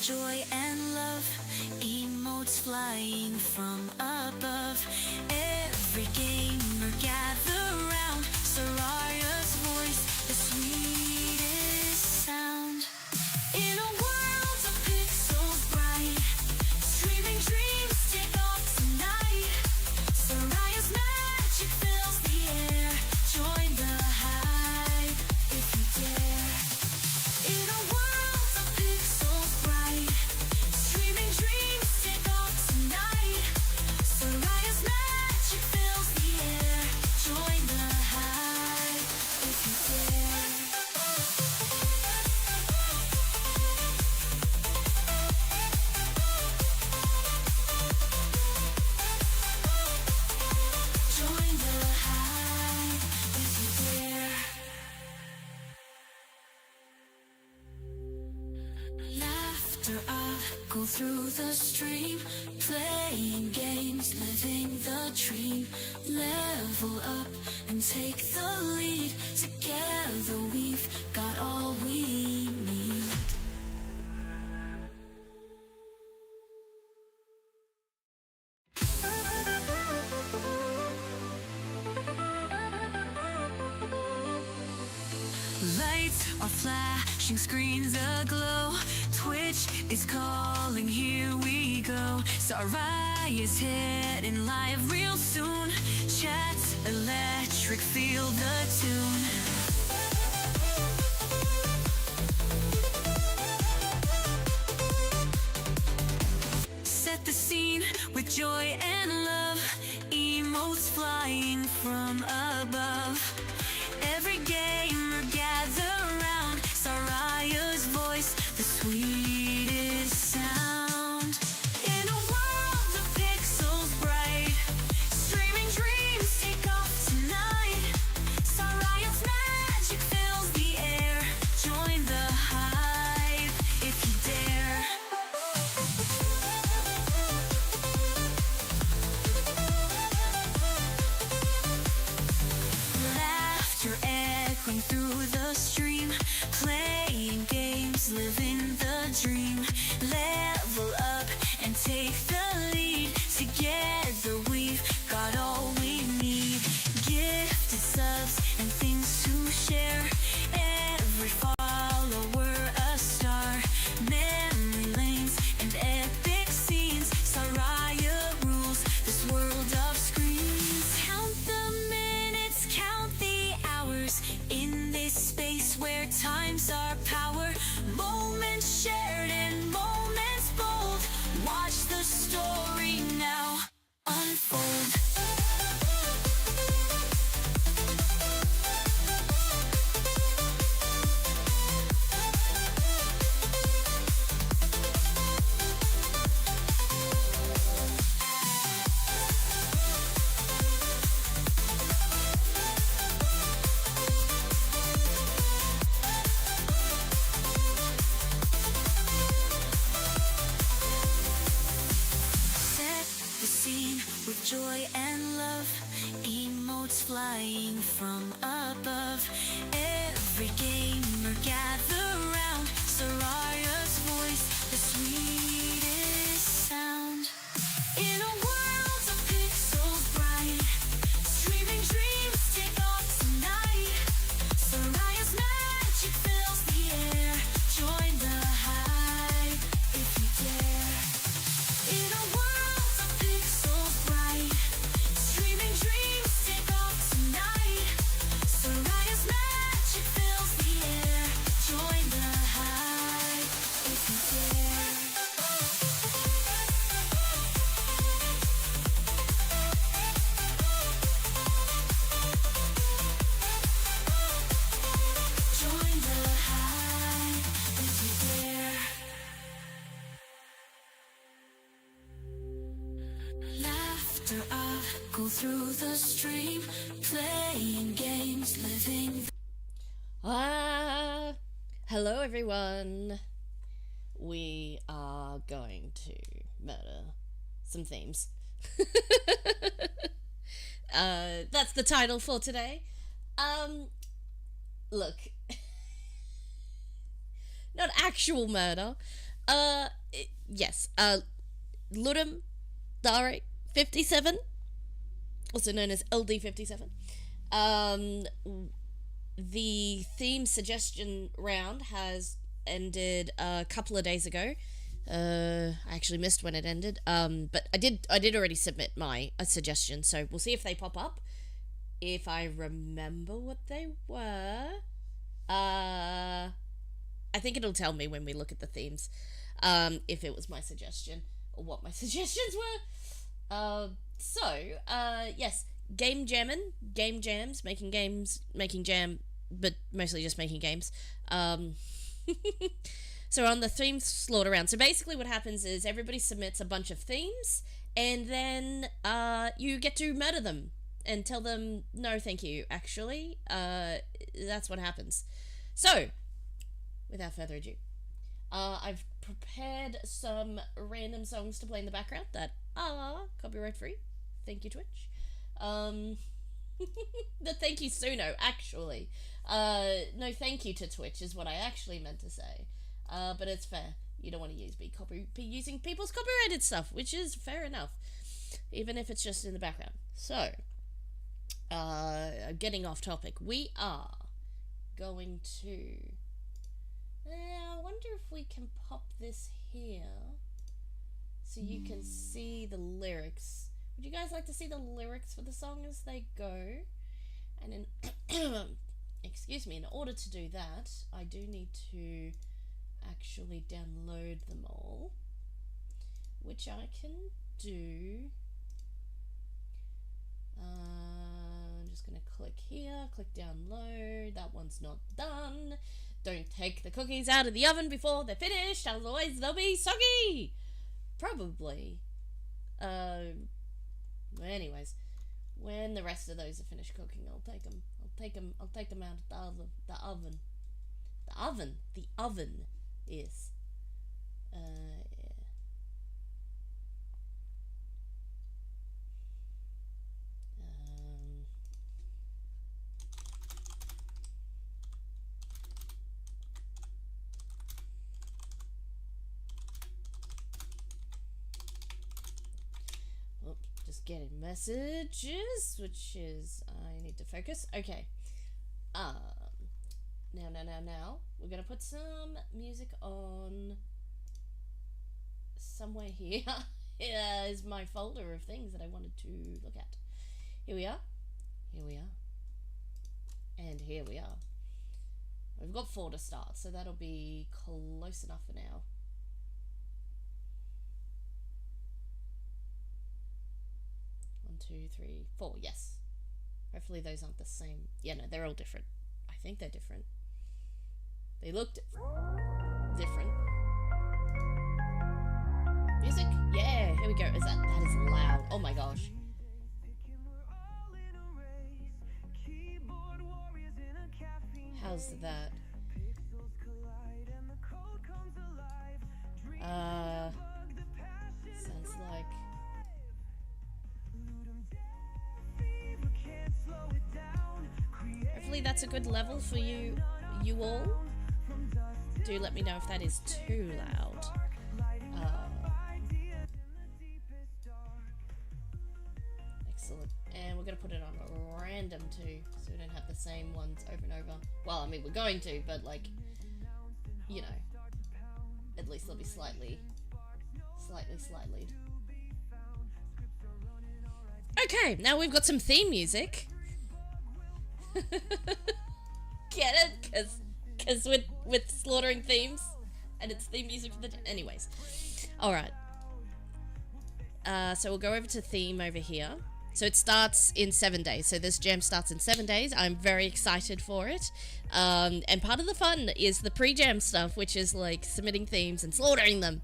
joy and love, emotes flying from above. Every gamer gather round, Soraria's voice, the sweetest sound. In a world of pixels bright, streaming dreams take off tonight. Soraya's magic fills the air, join the hype if you dare. In a world of pixels bright, streaming dreams take off tonight. Soraya's magic fills the air, join the hype if you dare. Join the hype if you dare. Laughter up, go through the stream, playing games, living the dream. Level up and take the lead. Together we've got all we need. Lights are flashing, screens aglow. Twitch is calling, here we go. Saraya's heading live real soon. Chat's electric, feel the tune. Set the scene with joy and love, emotes flying from above. Every gamer gather round, Saraya's voice, the sweetest sound. In a world of pixels bright, streaming dreams take off tonight. Saraya's magic fills the air, join the hype if you dare. Laughter echoing through the stream, playing games, living the dream. Level up and take the lead. Together we've got all we need. Gifted subs and things to share. Every follower a star. Memory lanes and epic scenes. Saraya rules this world of screens. Count the minutes, count the hours. In this space where times are power. Moments shared and moments bold. Watch the story now unfold. Set the scene with joy and love, emotes flying from above. Every gamer gather round, Soraya's voice, the sweetest sound. In a world of pixels bright, streaming dreams take off tonight. Soraya's magic fills the air, join the hype if you dare. In a world of pixels bright, streaming dreams take off tonight. Soraya's magic fills the air, join the hype if you dare. Join the hype if you dare. Laughter up, go through the stream, playing games, living. Hello everyone. We are going to murder some themes. That's the title for today. Look, not actual murder. Yes. Ludum Dare 57, also known as LD57. Um, the theme suggestion round has ended a couple of days ago. I actually missed when it ended. But I did already submit my suggestion, so we'll see if they pop up. If I remember what they were, I think it'll tell me when we look at the themes, if it was my suggestion or what my suggestions were. Yes, game jamming, game jams, making games, making jam, but mostly just making games. So on the theme slaughter round. So basically what happens is everybody submits a bunch of themes, and then you get to murder them and tell them no thank you, actually. That's what happens. So, without further ado, I've prepared some random songs to play in the background that are copyright free. Thank you, Twitch. The thank you Suno, actually. No thank you to Twitch is what I actually meant to say. But it's fair. You don't want to be using people's copyrighted stuff, which is fair enough, even if it's just in the background. So, getting off topic, we are going to... I wonder if we can pop this here so you can see the lyrics. Would you guys like to see the lyrics for the song as they go? And in excuse me, in order to do that, I do need to actually download them all, which I can do. I'm just gonna click here, click download. That one's not done. Don't take the cookies out of the oven before they're finished, otherwise they'll be soggy. Probably. Anyways, when the rest of those are finished cooking, I'll take them. I'll take them out of the oven. The oven is. Yeah. Just getting messages, which is I need to focus. Okay. Now we're gonna put some music on somewhere here. Here is my folder of things that I wanted to look at. Here we are. And here we are. We've got 4 to start, so that'll be close enough for now. One, 2, 3, 4. Yes. Hopefully those aren't the same. Yeah, no, they're all different. I think they're different. They look different. Music? Yeah, here we go. That is loud. Oh my gosh. How's that? Sounds like... Hopefully that's a good level for you all. Do let me know if that is too loud. Excellent. And we're going to put it on random too, so we don't have the same ones over and over. Well, I mean, we're going to, but like, you know, at least they'll be slightly. Okay, now we've got some theme music. Get it? Because with slaughtering themes, and it's theme music for the... Anyways. Alright. So we'll go over to theme over here. So it starts in 7 days. So this jam starts in 7 days. I'm very excited for it. And part of the fun is the pre-jam stuff, which is like submitting themes and slaughtering them.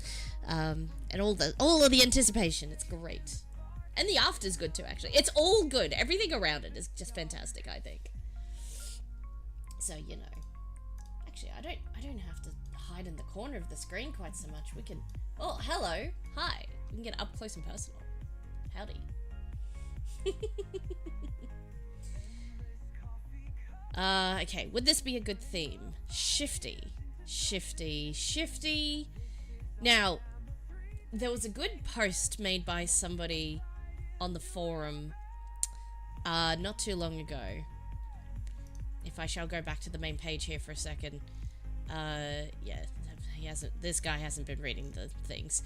And all of the anticipation. It's great. And the after's good too, actually. It's all good. Everything around it is just fantastic, I think. So, you know. Actually, I don't have to hide in the corner of the screen quite so much. We can... Oh, hello. Hi. We can get up close and personal. Howdy. Okay. Would this be a good theme? Shifty. Now, there was a good post made by somebody on the forum not too long ago. If I shall go back to the main page here for a second. Yeah, this guy hasn't been reading the things.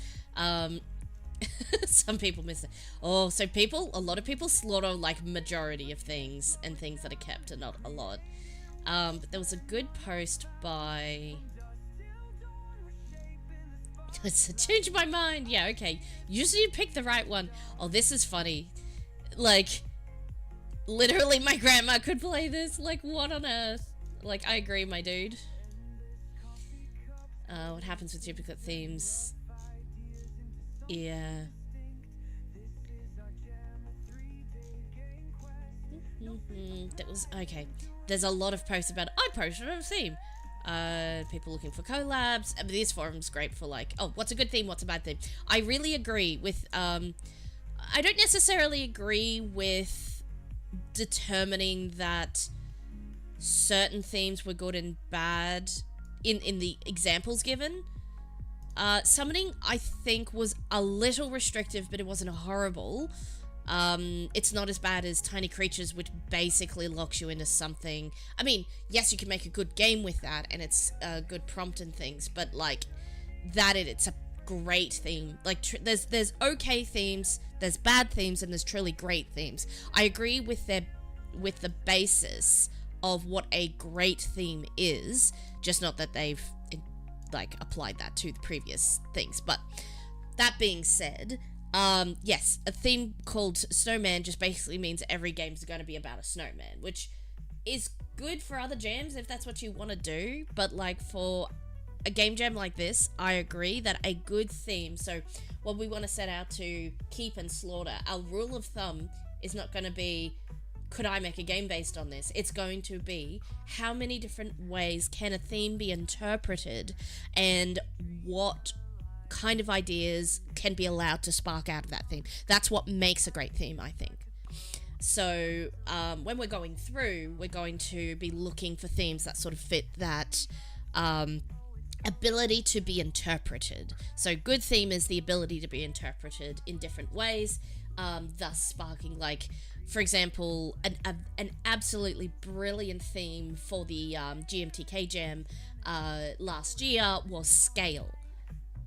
Some people miss it. Oh, so a lot of people slaughter like majority of things, and things that are kept are not a lot. But there was a good post by... Let's change my mind. Yeah, okay. Usually you pick the right one. Oh, this is funny. Like, literally my grandma could play this. Like, what on earth? Like, I agree, my dude. What happens with duplicate themes? Yeah. That was... Okay. There's a lot of posts about... I posted a theme. People looking for collabs. But this forum's great for like, oh, what's a good theme, what's a bad theme. I really agree with, I don't necessarily agree with determining that certain themes were good and bad in the examples given. Summoning, I think, was a little restrictive, but it wasn't horrible. It's not as bad as Tiny Creatures, which basically locks you into something. I mean, yes, you can make a good game with that, and it's a good prompt and things, but, like, it's a great theme. Like, there's okay themes, there's bad themes, and there's truly great themes. I agree with the basis of what a great theme is, just not that they've, like, applied that to the previous things. But, that being said... yes, a theme called Snowman just basically means every game's going to be about a snowman, which is good for other jams if that's what you want to do, but like for a game jam like this, I agree that a good theme, so what we want to set out to keep and slaughter, our rule of thumb is not going to be, could I make a game based on this? It's going to be, how many different ways can a theme be interpreted, and what kind of ideas can be allowed to spark out of that theme. That's what makes a great theme, I think. So when we're going through, we're going to be looking for themes that sort of fit that ability to be interpreted. So good theme is the ability to be interpreted in different ways, thus sparking, like, for example, an absolutely brilliant theme for the GMTK Jam last year was scale.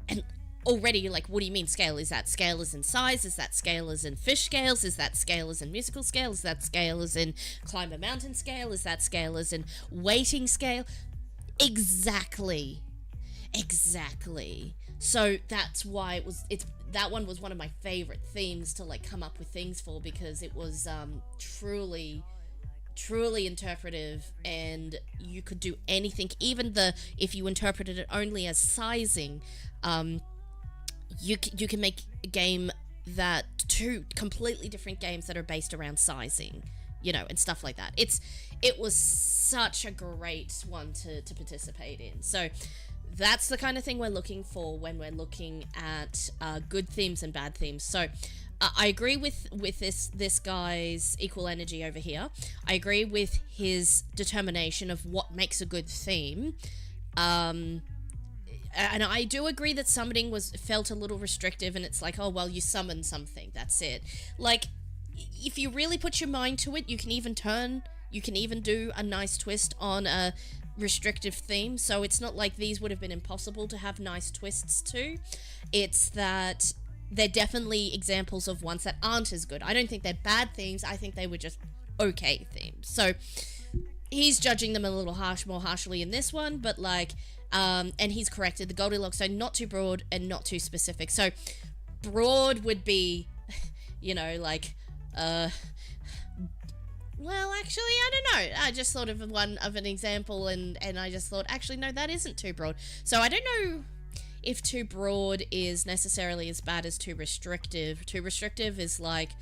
And already, like, what do you mean scale? Is that scale as in size? Is that scale as in fish scales? Is that scale as in musical scale? Is that scale as in climb a mountain scale? Is that scale as in weighting scale? Exactly. So that's why that one was one of my favorite themes to, like, come up with things for, because it was truly interpretive, and you could do anything. Even if you interpreted it only as sizing, you can make a game that two completely different games that are based around sizing, you know, and stuff like that. It was such a great one to participate in. So that's the kind of thing we're looking for when we're looking at good themes and bad themes. So I agree with this guy's equal energy over here. I agree with his determination of what makes a good theme. And I do agree that summoning felt a little restrictive, and it's like, oh, well, you summon something, that's it. Like, if you really put your mind to it, you can even do a nice twist on a restrictive theme. So it's not like these would have been impossible to have nice twists to. It's that they're definitely examples of ones that aren't as good. I don't think they're bad themes, I think they were just okay themes. So he's judging them a little more harshly in this one, but like, and he's corrected the Goldilocks, so not too broad and not too specific. So broad would be, you know, like, well, actually, I don't know. I just thought of an example, and I just thought, actually, no, that isn't too broad. So I don't know if too broad is necessarily as bad as too restrictive. Too restrictive is like,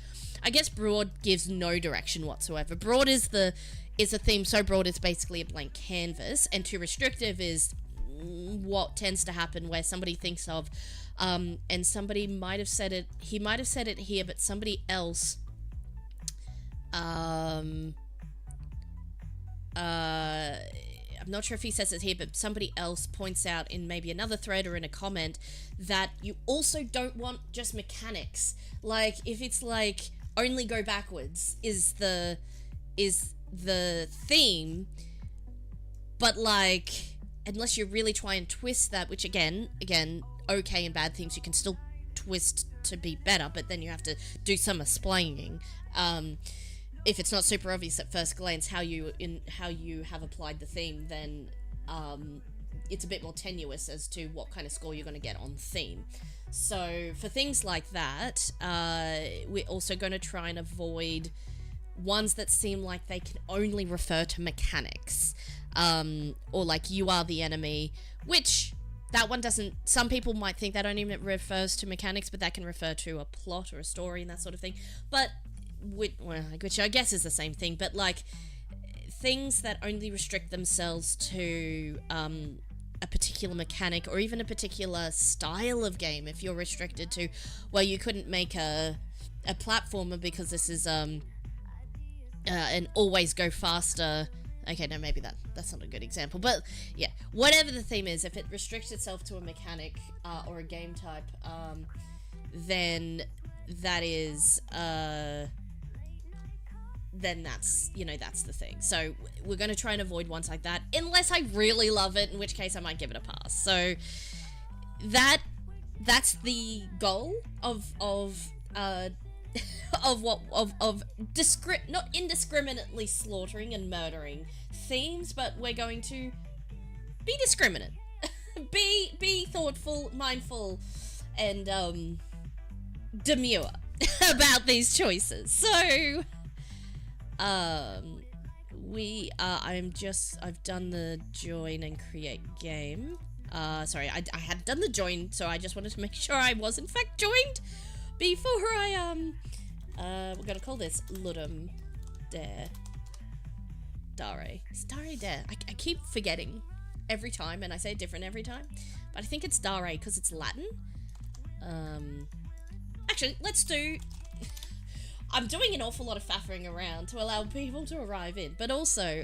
I guess broad gives no direction whatsoever. Broad is a theme so broad it's basically a blank canvas, and too restrictive is what tends to happen where somebody thinks of, and somebody might have said it, he might have said it here, but somebody else, I'm not sure if he says it here, but somebody else points out in maybe another thread or in a comment that you also don't want just mechanics. Like, if it's like only go backwards is the theme, but like, unless you really try and twist that, which again, okay and bad things, you can still twist to be better, but then you have to do some explaining. If it's not super obvious at first glance how you have applied the theme, then it's a bit more tenuous as to what kind of score you're going to get on theme. So for things like that, we're also going to try and avoid ones that seem like they can only refer to mechanics, or like you are the enemy, which that one doesn't. Some people might think that only refers to mechanics, but that can refer to a plot or a story and that sort of thing. But which I guess is the same thing, but like things that only restrict themselves to a particular mechanic or even a particular style of game. If you're restricted to, well, you couldn't make a platformer because this is an always go faster. Okay, no, maybe that's not a good example, but yeah, whatever the theme is, if it restricts itself to a mechanic or a game type, then that is then that's the thing. So we're going to try and avoid ones like that, unless I really love it, in which case I might give it a pass. So that's the goal of not indiscriminately slaughtering and murdering themes, but we're going to be discriminate, be thoughtful, mindful, and demure about these choices. So I've done the join and create game. Sorry, I had done the join, so I just wanted to make sure I was in fact joined before I we're gonna call this Ludum Dare. It's Dare Dare. I keep forgetting every time, and I say it different every time, but I think it's Dare because it's Latin. Actually, let's do... I'm doing an awful lot of faffing around to allow people to arrive in, but also,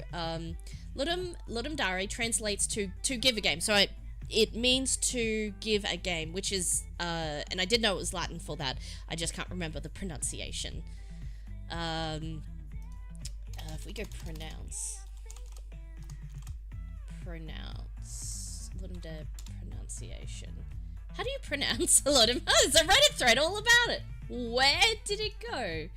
Ludum Dare translates to give a game, so it means to give a game, which is, and I did know it was Latin for that, I just can't remember the pronunciation. If we go pronounce, Ludum Dare pronunciation. How do you pronounce Ludum? Oh, there's a Reddit thread all about it. Where did it go?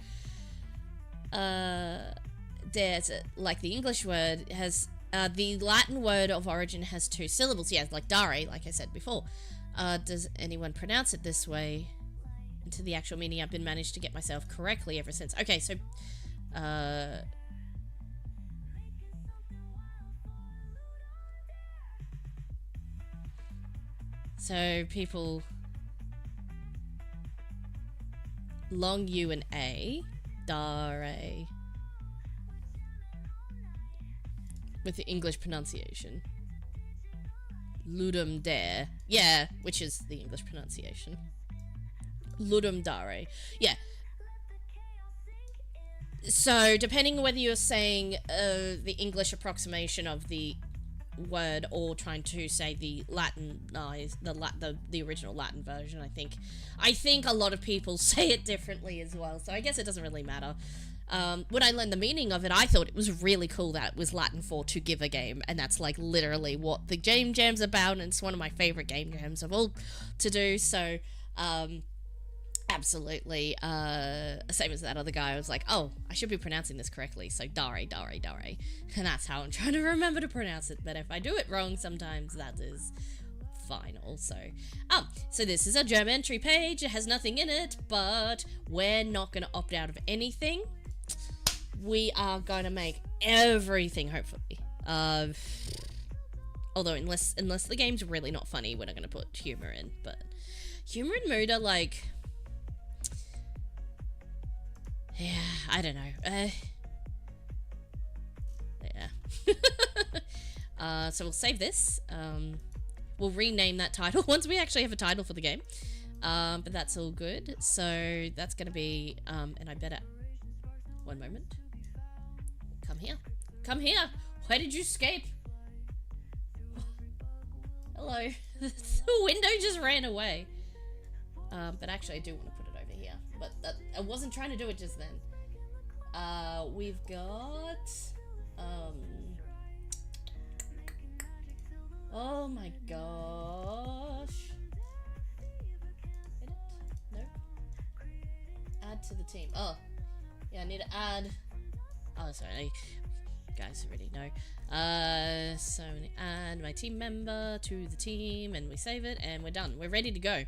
There's like the English word has, the Latin word of origin has 2 syllables. Yeah, like dare, like I said before. Does anyone pronounce it this way? And to the actual meaning, I've been managed to get myself correctly ever since. Okay, so, people, long U and A, dare, with the English pronunciation. Ludum Dare, yeah, which is the English pronunciation. Ludum Dare, yeah. So, depending on whether you're saying the English approximation of the word or trying to say the Latinized, the original Latin version, I think a lot of people say it differently as well, so I guess it doesn't really matter. When I learned the meaning of it, I thought it was really cool that it was Latin for to give a game, and that's like literally what the game jam's about, and it's one of my favorite game jams of all to do, so absolutely, same as that other guy, I was like, oh, I should be pronouncing this correctly, so dare, and that's how I'm trying to remember to pronounce it, but if I do it wrong sometimes, that is fine also. So this is a gem entry page, it has nothing in it, but we're not going to opt out of anything. We are going to make everything, hopefully. Although, unless the game's really not funny, we're not going to put humor in, but humor and mood are like... yeah, I don't know. Yeah. So we'll save this. We'll rename that title once we actually have a title for the game. But that's all good. So that's going to be, and I better... one moment. Come here. Where did you escape? Hello. The window just ran away. But actually I do want to put it over here. But I wasn't trying to do it just then. We've got... oh my gosh. Edit? No. Add to the team. Oh. Yeah, I need to add... oh, sorry. Guys already know. So I'm gonna add my team member to the team, and we save it, and we're done. We're ready to go.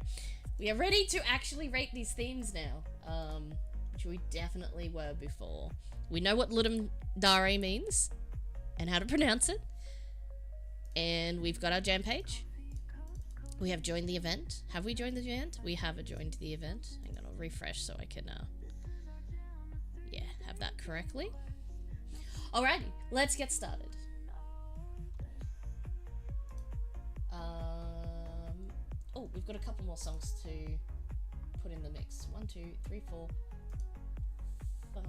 We are ready to actually rate these themes now, which we definitely were before. We know what Ludum Dare means, and how to pronounce it, and we've got our jam page. We have joined the event. Have we joined the event? We have joined the event. Hang on, I'll refresh so I can, yeah, have that correctly. Alrighty, let's get started. Oh, we've got a couple more songs to put in the mix. 1, 2, 3, 4, 5.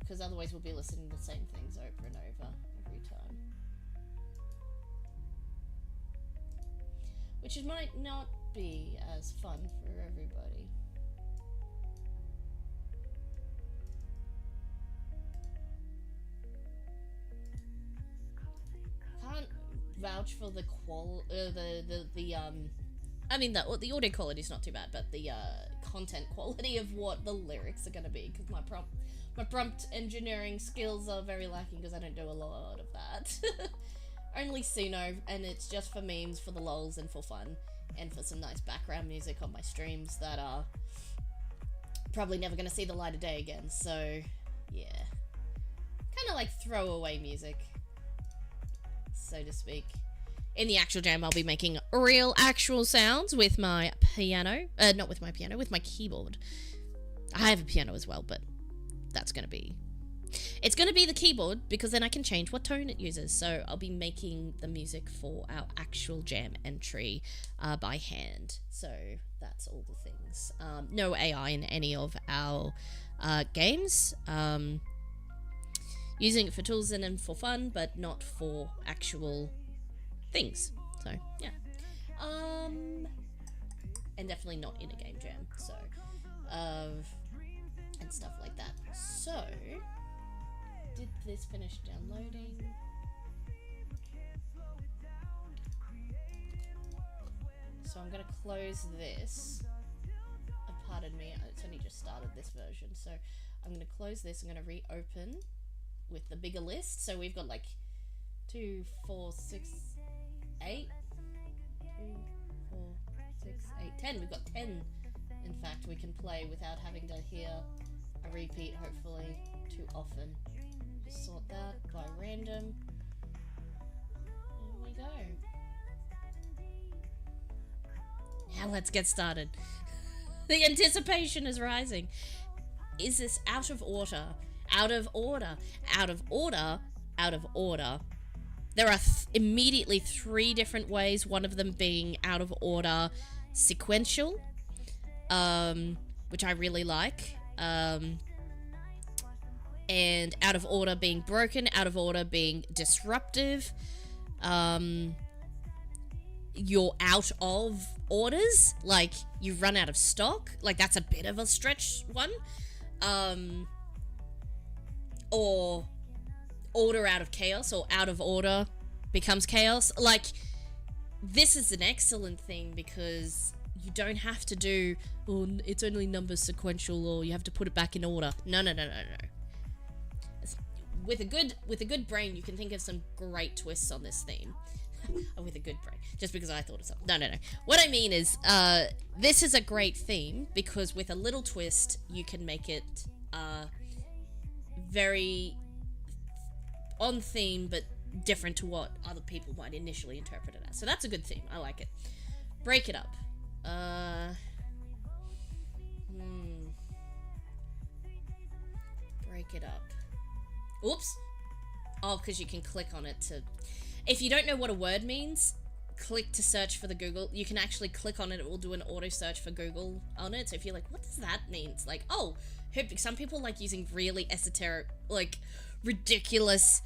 Because otherwise we'll be listening to the same things over and over every time. Which it might not be as fun for everybody. Can't vouch for the I mean, the audio quality is not too bad, but the content quality of what the lyrics are going to be, because my prompt engineering skills are very lacking because I don't do a lot of that. Only Suno, and it's just for memes, for the lols, and for fun, and for some nice background music on my streams that are probably never going to see the light of day again, so yeah. Kind of like throwaway music, so to speak. In the actual jam, I'll be making real actual sounds with my piano. Not with my piano, with my keyboard. I have a piano as well, but that's going to be... it's going to be the keyboard, because then I can change what tone it uses. So I'll be making the music for our actual jam entry by hand. So that's all the things. No AI in any of our games. Using it for tools and then for fun, but not for actual... things. So yeah, and definitely not in a game jam. So and stuff like that. So did this finish downloading? So I'm gonna close this. Pardon me, it's only just started this version. So I'm gonna close this. I'm gonna reopen with the bigger list. So we've got like 2, 4, 6, 8, 2, 4, 6, 8, 10. We've got 10, in fact, we can play without having to hear a repeat, hopefully, too often. Just sort that by random. There we go. Now let's get started. The anticipation is rising. Is this out of order? Out of order? Out of order? Out of order? There are immediately 3 different ways, one of them being out of order sequential, which I really like, and out of order being broken, out of order being disruptive, you're out of orders, like you run out of stock, like that's a bit of a stretch one, or order out of chaos, or out of order becomes chaos. Like, this is an excellent thing because you don't have to do, oh, it's only number sequential, or you have to put it back in order. No. With a good brain, you can think of some great twists on this theme. With a good brain, just because I thought of something. No. What I mean is, this is a great theme because with a little twist, you can make it very on theme, but different to what other people might initially interpret it as. So that's a good theme. I like it. Break it up. Break it up. Oops. Oh, because you can click on it to... If you don't know what a word means, click to search for the Google. You can actually click on it. It will do an auto search for Google on it. So if you're like, what does that mean? It's like, oh, some people like using really esoteric, like ridiculous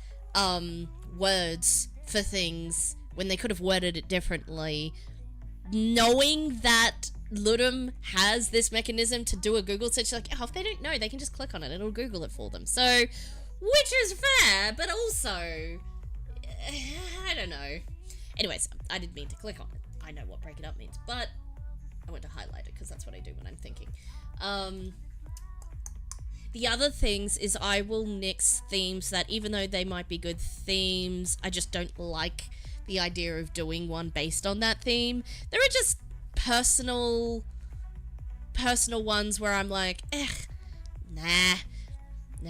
words for things when they could have worded it differently, knowing that Ludum has this mechanism to do a Google search, like, oh, if they don't know, they can just click on it, it'll Google it for them. So, which is fair, but also, I don't know. Anyways, I didn't mean to click on it. I know what break it up means, but I want to highlight it because that's what I do when I'm thinking. The other things is I will nix themes that, even though they might be good themes, I just don't like the idea of doing one based on that theme. There are just personal ones where I'm like, nah,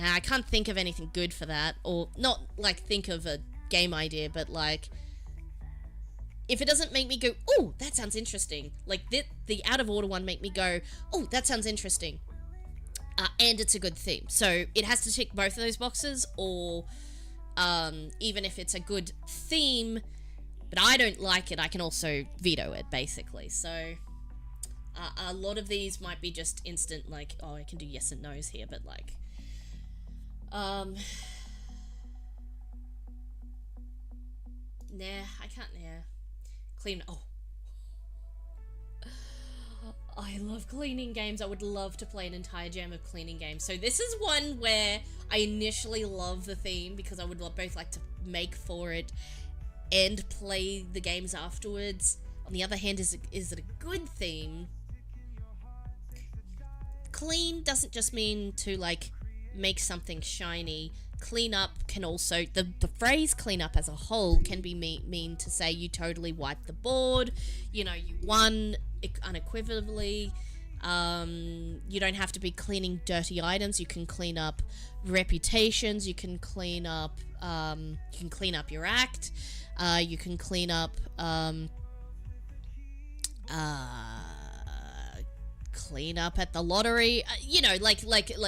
I can't think of anything good for that. Or not like think of a game idea, but like, if it doesn't make me go, oh, that sounds interesting. Like the out of order one make me go, oh, that sounds interesting. And it's a good theme. So it has to tick both of those boxes, or even if it's a good theme, but I don't like it, I can also veto it, basically. So a lot of these might be just instant, like, oh, I can do yes and no's here, but like, nah, I can't, clean, oh. I love cleaning games. I would love to play an entire jam of cleaning games. So this is one where I initially love the theme because I would both like to make for it and play the games afterwards. On the other hand, is it a good theme? Clean doesn't just mean to like make something shiny. Clean up can also, the phrase clean up as a whole can be mean to say you totally wiped the board, you know, you won unequivocally. You don't have to be cleaning dirty items. You can clean up reputations. You can clean up your act. You can clean up at the lottery. You know, like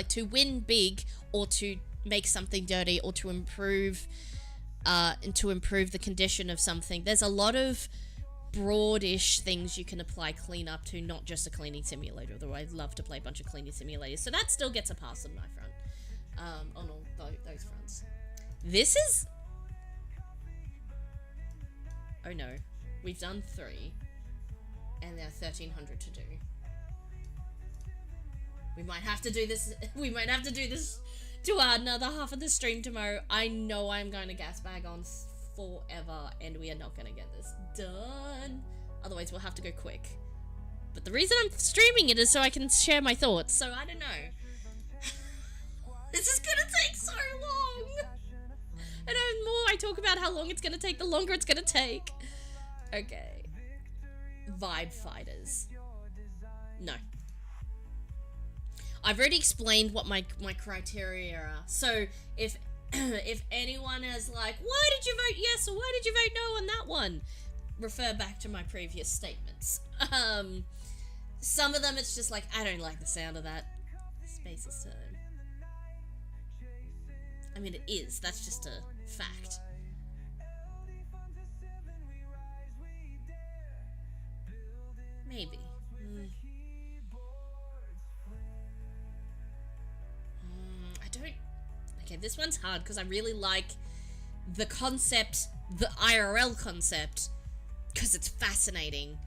to win big, or to make something dirty, or to improve the condition of something. There's a lot of broadish things you can apply clean up to, not just a cleaning simulator, although I'd love to play a bunch of cleaning simulators, so that still gets a pass on my front, on all those fronts. This is, oh no, we've done 3 and there are 1,300 to do. We might have to do this to another half of the stream tomorrow. I know I'm going to gas bag on forever, and we are not going to get this done. Otherwise, we'll have to go quick. But the reason I'm streaming it is so I can share my thoughts, so I don't know. This is going to take so long. And the more I talk about how long it's going to take, the longer it's going to take. Okay. Vibe fighters. No. I've already explained what my criteria are. So if anyone is like, why did you vote yes or why did you vote no on that one, refer back to my previous statements. Some of them it's just like, I don't like the sound of that. Space is time. I mean, it is. That's just a fact. Maybe. I don't... Okay, this one's hard because I really like the concept, the IRL concept, because it's fascinating.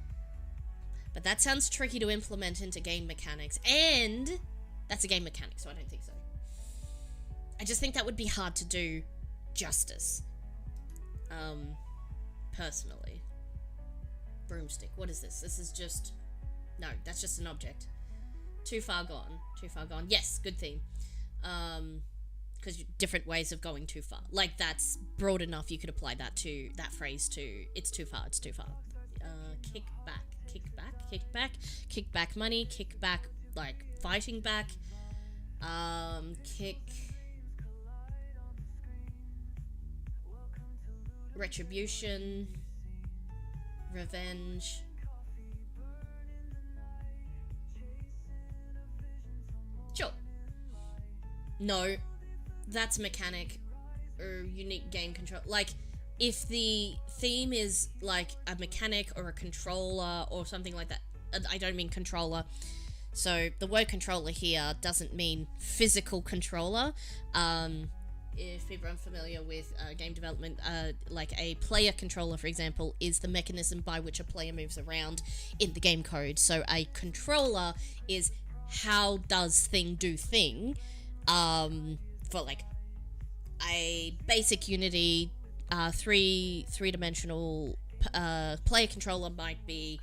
But that sounds tricky to implement into game mechanics, and that's a game mechanic, so I don't think so. I just think that would be hard to do justice. Personally. Broomstick, what is this? This is just... No, that's just an object. Too far gone. Too far gone. Yes, good theme. Because different ways of going too far. Like, that's broad enough, you could apply that to, that phrase to, it's too far, it's too far. Kick back, kick back, kick back, kick back money, kick back, like, fighting back. Kick... Retribution. Revenge. Sure. No, that's mechanic or unique game control. Like, if the theme is like a mechanic or a controller or something like that, I don't mean controller. So the word controller here doesn't mean physical controller. if people are unfamiliar with game development, like a player controller, for example, is the mechanism by which a player moves around in the game code. So a controller is how does thing do thing, for like a basic Unity three-dimensional player controller might be,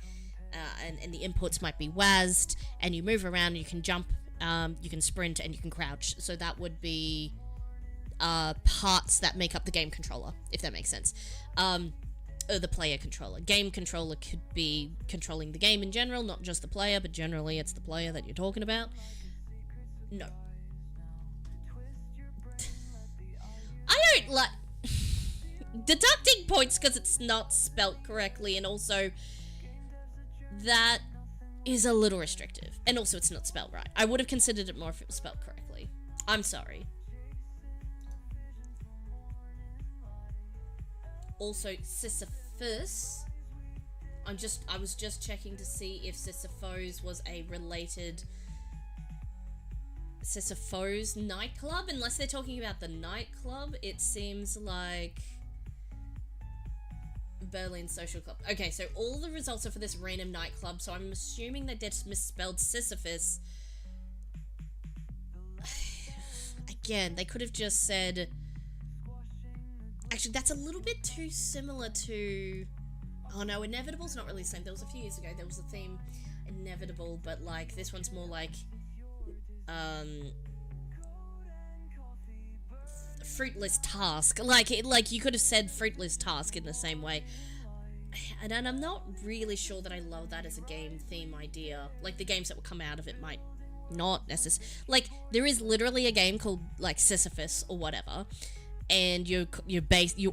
and the inputs might be WASD, and you move around, you can jump, you can sprint, and you can crouch. So that would be parts that make up the game controller, if that makes sense. Or the player controller. Game controller could be controlling the game in general, not just the player, but generally it's the player that you're talking about. No. I don't like deducting points because it's not spelt correctly, and also that is a little restrictive. And also it's not spelled right. I would have considered it more if it was spelled correctly. I'm sorry. Also, Sisyphus. I was just checking to see if Sisyphos was a related Sisyphos nightclub. Unless they're talking about the nightclub, it seems like Berlin Social Club. Okay, so all the results are for this random nightclub, so I'm assuming they just misspelled Sisyphus. Again, they could have just said... Actually, that's a little bit too similar to... Oh no, Inevitable's not really the same. There was a few years ago, there was a theme, Inevitable, but like, this one's more like... Fruitless Task. Like you could have said Fruitless Task in the same way. And I'm not really sure that I love that as a game theme idea. Like, the games that will come out of it might not necessarily... Like, there is literally a game called, like, Sisyphus or whatever, and you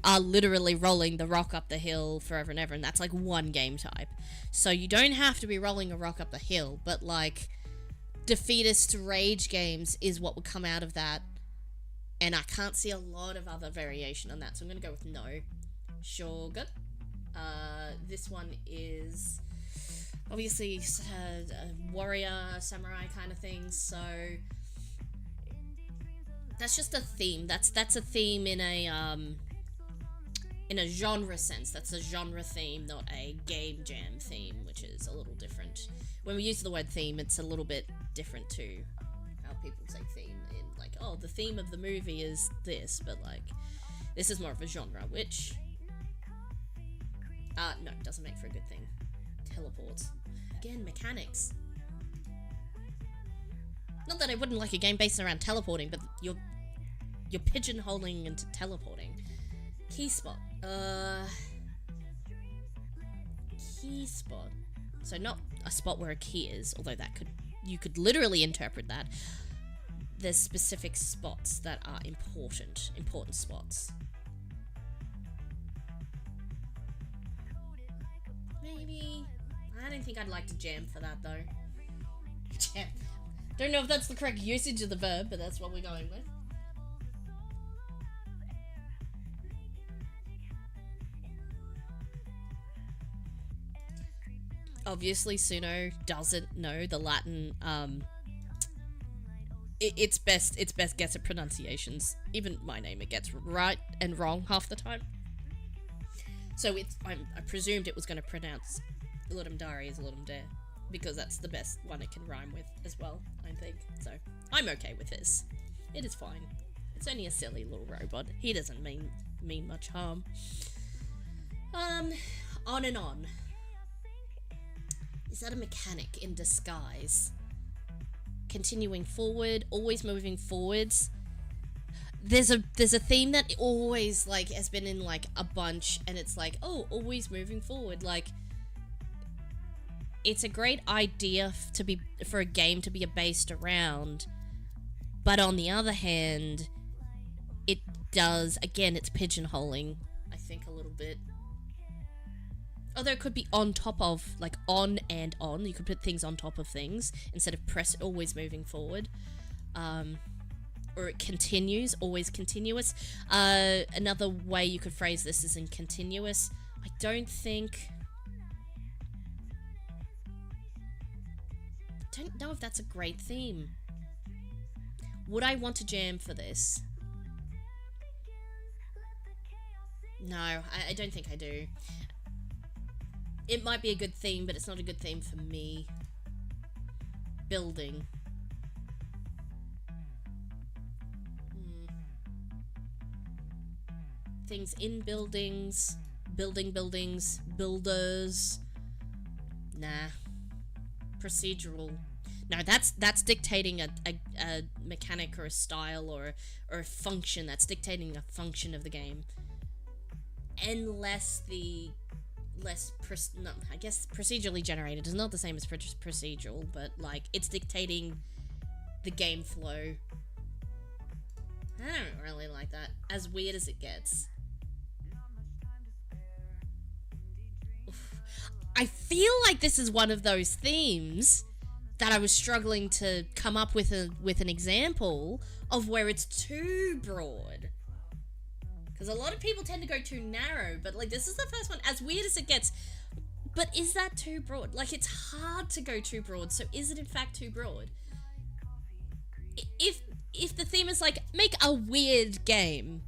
are literally rolling the rock up the hill forever and ever, and that's like one game type. So you don't have to be rolling a rock up the hill, but like defeatist rage games is what would come out of that, and I can't see a lot of other variation on that, so I'm gonna go with no. Sure, good. This one is obviously a warrior, samurai kind of thing, so that's just a theme. That's a theme in a genre sense. That's a genre theme, not a game jam theme, which is a little different. When we use the word theme, it's a little bit different to how people say theme in, like, oh, the theme of the movie is this, but like, this is more of a genre, which, no, it doesn't make for a good thing. Teleports. Again, mechanics. Not that I wouldn't like a game based around teleporting, but you're pigeonholing into teleporting. Key spot. Key spot. So not a spot where a key is, although you could literally interpret that. There's specific spots that are important spots. Maybe. I don't think I'd like to jam for that though. Jam. Don't know if that's the correct usage of the verb, but that's what we're going with. Obviously, Suno doesn't know the Latin. It's best gets at pronunciations. Even my name, it gets right and wrong half the time. So I presumed it was going to pronounce Ludum Dare as Ludum Dare, because that's the best one it can rhyme with as well, I think. So I'm okay with this. It is fine. It's only a silly little robot. He doesn't mean much harm. On and on. Is that a mechanic in disguise? Continuing forward, always moving forwards. There's a theme that always like has been in like a bunch, and it's like, oh, always moving forward. Like, it's a great idea for a game to be based around, but on the other hand, it does, again, it's pigeonholing, I think, a little bit. Although it could be on top of, like, on and on. You could put things on top of things instead of always moving forward. Or it continues, always continuous. Another way you could phrase this is in continuous. I don't know if that's a great theme. Would I want to jam for this? No, I don't think I do. It might be a good theme, but it's not a good theme for me. Building. Things in buildings, buildings, builders. Nah. Procedural. No, that's dictating a mechanic or a style or a function. That's dictating a function of the game. Unless the I guess procedurally generated is not the same as procedural, but like it's dictating the game flow. I don't really like that. As weird as it gets. Oof. I feel like this is one of those themes that I was struggling to come up with an example of where it's too broad. Because a lot of people tend to go too narrow, but like this is the first one, as weird as it gets. But is that too broad? Like it's hard to go too broad, so is it in fact too broad? If the theme is like, make a weird game,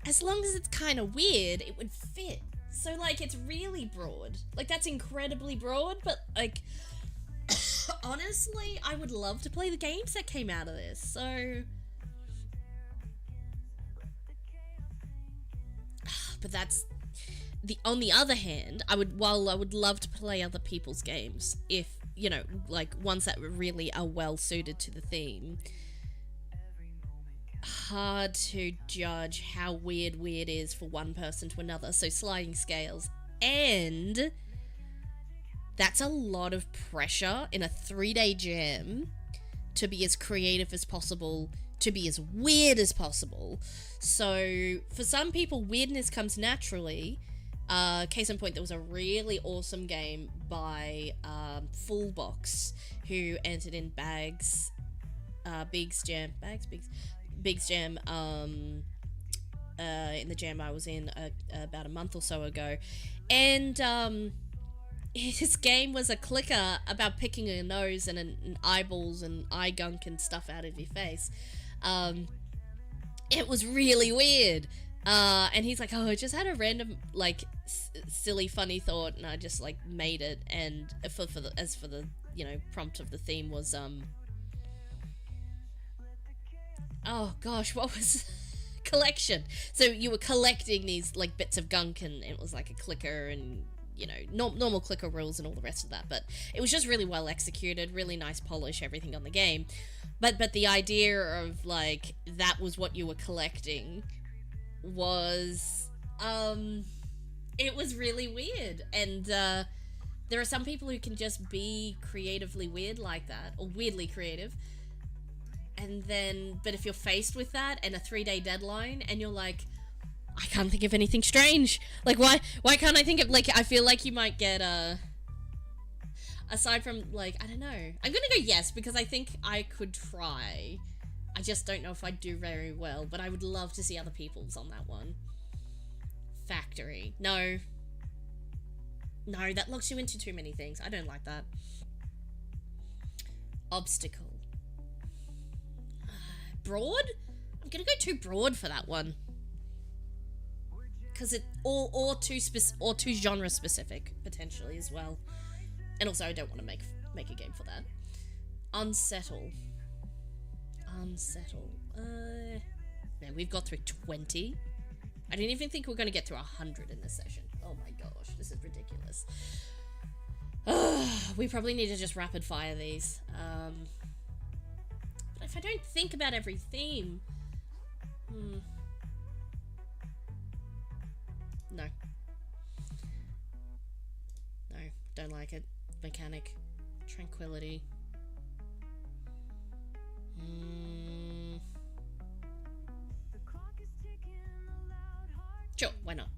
as long as it's kind of weird, it would fit. So like it's really broad. Like that's incredibly broad, but like honestly, I would love to play the games that came out of this. So but that's on the other hand, I would love to play other people's games if, you know, like ones that really are well suited to the theme. Hard to judge how weird is for one person to another, so sliding scales. And that's a lot of pressure in a 3-day jam to be as creative as possible, to be as weird as possible. So for some people, weirdness comes naturally. Case in point, there was a really awesome game by Fullbox, who entered in Big's Jam in the jam I was in about a month or so ago, and his game was a clicker about picking a nose and eyeballs and eye gunk and stuff out of your face. It was really weird. And he's like, oh, I just had a random, like, silly, funny thought, and I just, like, made it, and for the, you know, prompt of the theme was, oh, gosh, what was... collection. So you were collecting these, like, bits of gunk, and it was, like, a clicker, and, you know, normal clicker rules and all the rest of that, but it was just really well executed, really nice polish, everything on the game, but the idea of, like, that was what you were collecting was, it was really weird, and, there are some people who can just be creatively weird like that, or weirdly creative, and then, but if you're faced with that, and a 3-day deadline, and you're like, I can't think of anything strange, like, why can't I think of, like, I feel like you might get, aside from, like, I don't know, I'm gonna go yes, because I think I could try. I just don't know if I'd do very well, but I would love to see other people's on that one. Factory. No, that locks you into too many things. I don't like that. Obstacle. Broad? I'm gonna go too broad for that one. Because it, or too genre specific, potentially, as well. And also, I don't want to make a game for that. Unsettle. Man, we've got through 20. I didn't even think we were going to get through 100 in this session. Oh my gosh, this is ridiculous. We probably need to just rapid fire these. But if I don't think about every theme... No, don't like it. Mechanic. Tranquility. Sure, why not?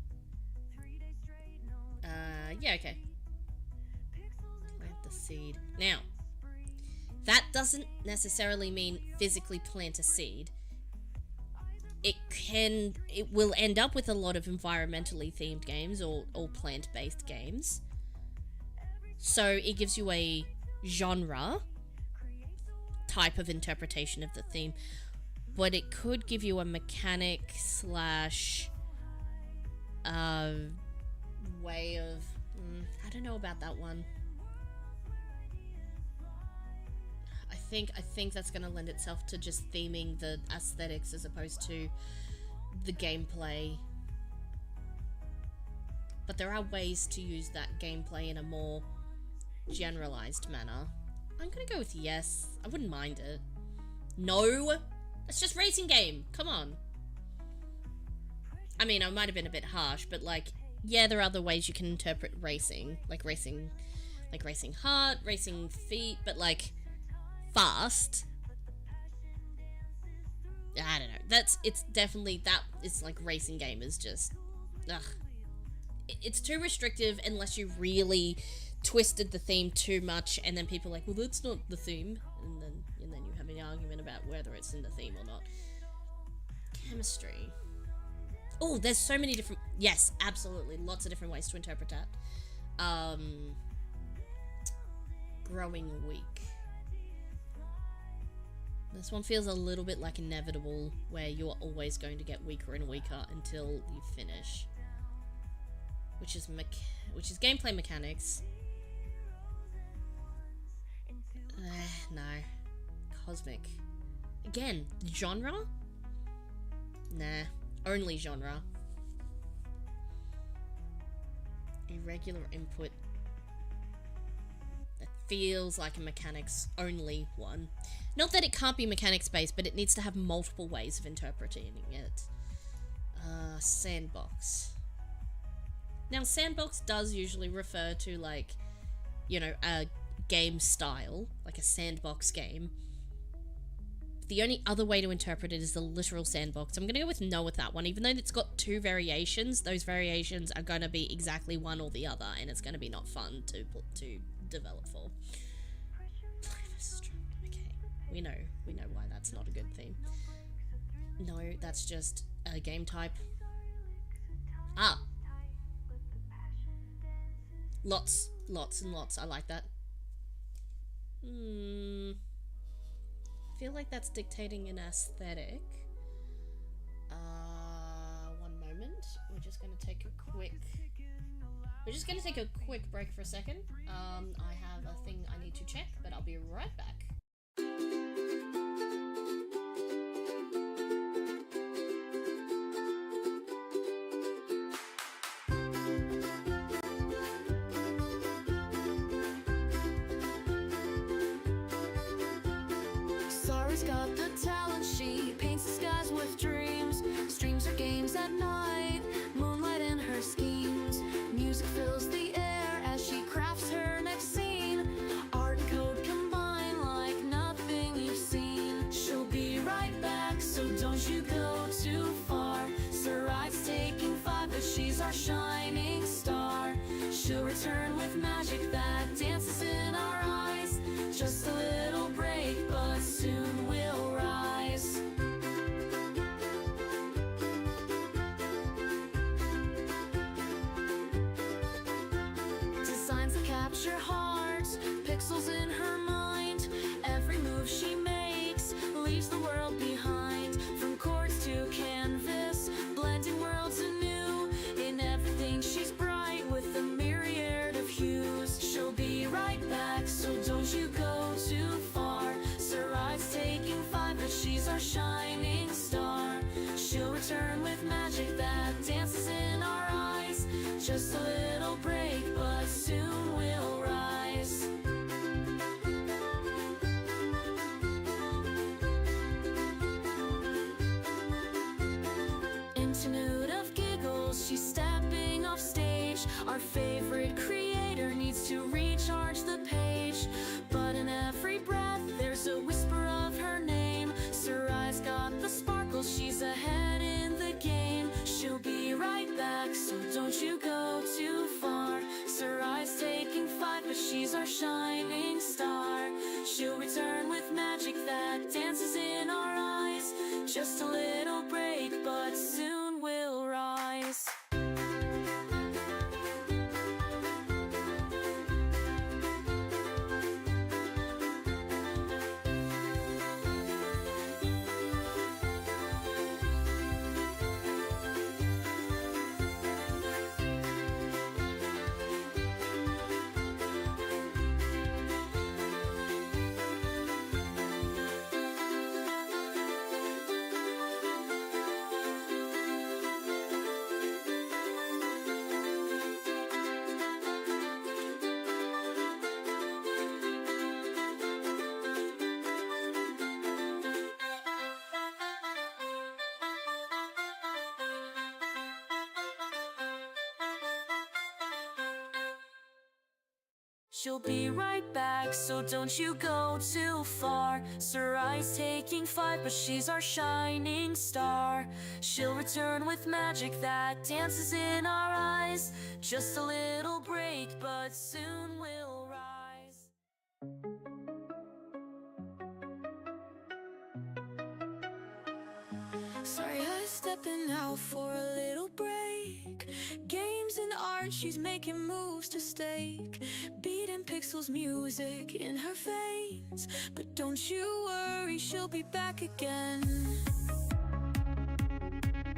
Yeah, okay. Plant the seed. Now, that doesn't necessarily mean physically plant a seed. It will end up with a lot of environmentally themed games or plant-based games. So it gives you a genre type of interpretation of the theme. but it could give you a mechanic slash way of... I don't know about that one. I think that's going to lend itself to just theming the aesthetics as opposed to the gameplay. But there are ways to use that gameplay in a more generalized manner. I'm gonna go with yes. I wouldn't mind it. No! It's just racing game! Come on! I mean, I might have been a bit harsh, but like, yeah, there are other ways you can interpret racing. Like racing heart, racing feet, but like, fast. I don't know. It's definitely, that is like racing game is just, ugh. It's too restrictive unless you really twisted the theme too much, and then people are like, well, that's not the theme, and then you have an argument about whether it's in the theme or not. Chemistry. Oh, there's so many different... Yes, absolutely. Lots of different ways to interpret that. Growing weak. This one feels a little bit like inevitable, where you're always going to get weaker and weaker until you finish. Which is gameplay mechanics. No. Cosmic. Again, genre? Nah. Only genre. Irregular input. That feels like a mechanics only one. Not that it can't be mechanics based, but it needs to have multiple ways of interpreting it. Sandbox. Now, sandbox does usually refer to, like, you know, a game style, like a sandbox game. The only other way to interpret it is the literal sandbox. I'm going to go with no with that one. Even though it's got two variations, those variations are going to be exactly one or the other, and it's going to be not fun to develop for. Okay, we know why that's not a good thing. No, that's just a game type. Ah! Lots and lots. I like that. I feel like that's dictating an aesthetic. One moment. We're just gonna take a quick break for a second. I have a thing I need to check, but I'll be right back. Sari's got the talent, she paints the skies with dreams. Streams her games at night, moonlight in her schemes. Music fills the air as she crafts her next scene. Art and code combine like nothing you've seen. She'll be right back, so don't you go too far. Sarai's taking 5, but she's our shining star. She'll return with magic that dances in our eyes. Just a little break, but soon we'll rise. Designs that capture hearts, pixels in her mind. Every move she makes leaves the world behind. From chords to canvas, blending worlds anew. In everything she's bright with a myriad of hues. She'll be right back, so don't you go too far. Sarai's taking 5, but she's our shining star. She'll return with magic that dances in our eyes. Just a little break, but soon we'll rise. Into mood of giggles, she's stepping off stage. Our favorite creator needs to recharge the page. But in every breath, there's a whisper of her name. Sarai's got the sparkle, she's ahead in the game. She'll be right back, so don't you go too far. Sarai's taking 5, but she's our shining star. She'll return with magic that dances in our eyes. Just a little break, but soon we'll rise. She'll be right back, so don't you go too far. Sarai's taking flight, but she's our shining star. She'll return with magic that dances in our eyes. Just a little break, but soon we'll rise. Sorry, I'm stepping out for a little break. Games and art, she's making moves to stake. Beating pixels, music in her veins. But don't you worry, she'll be back again.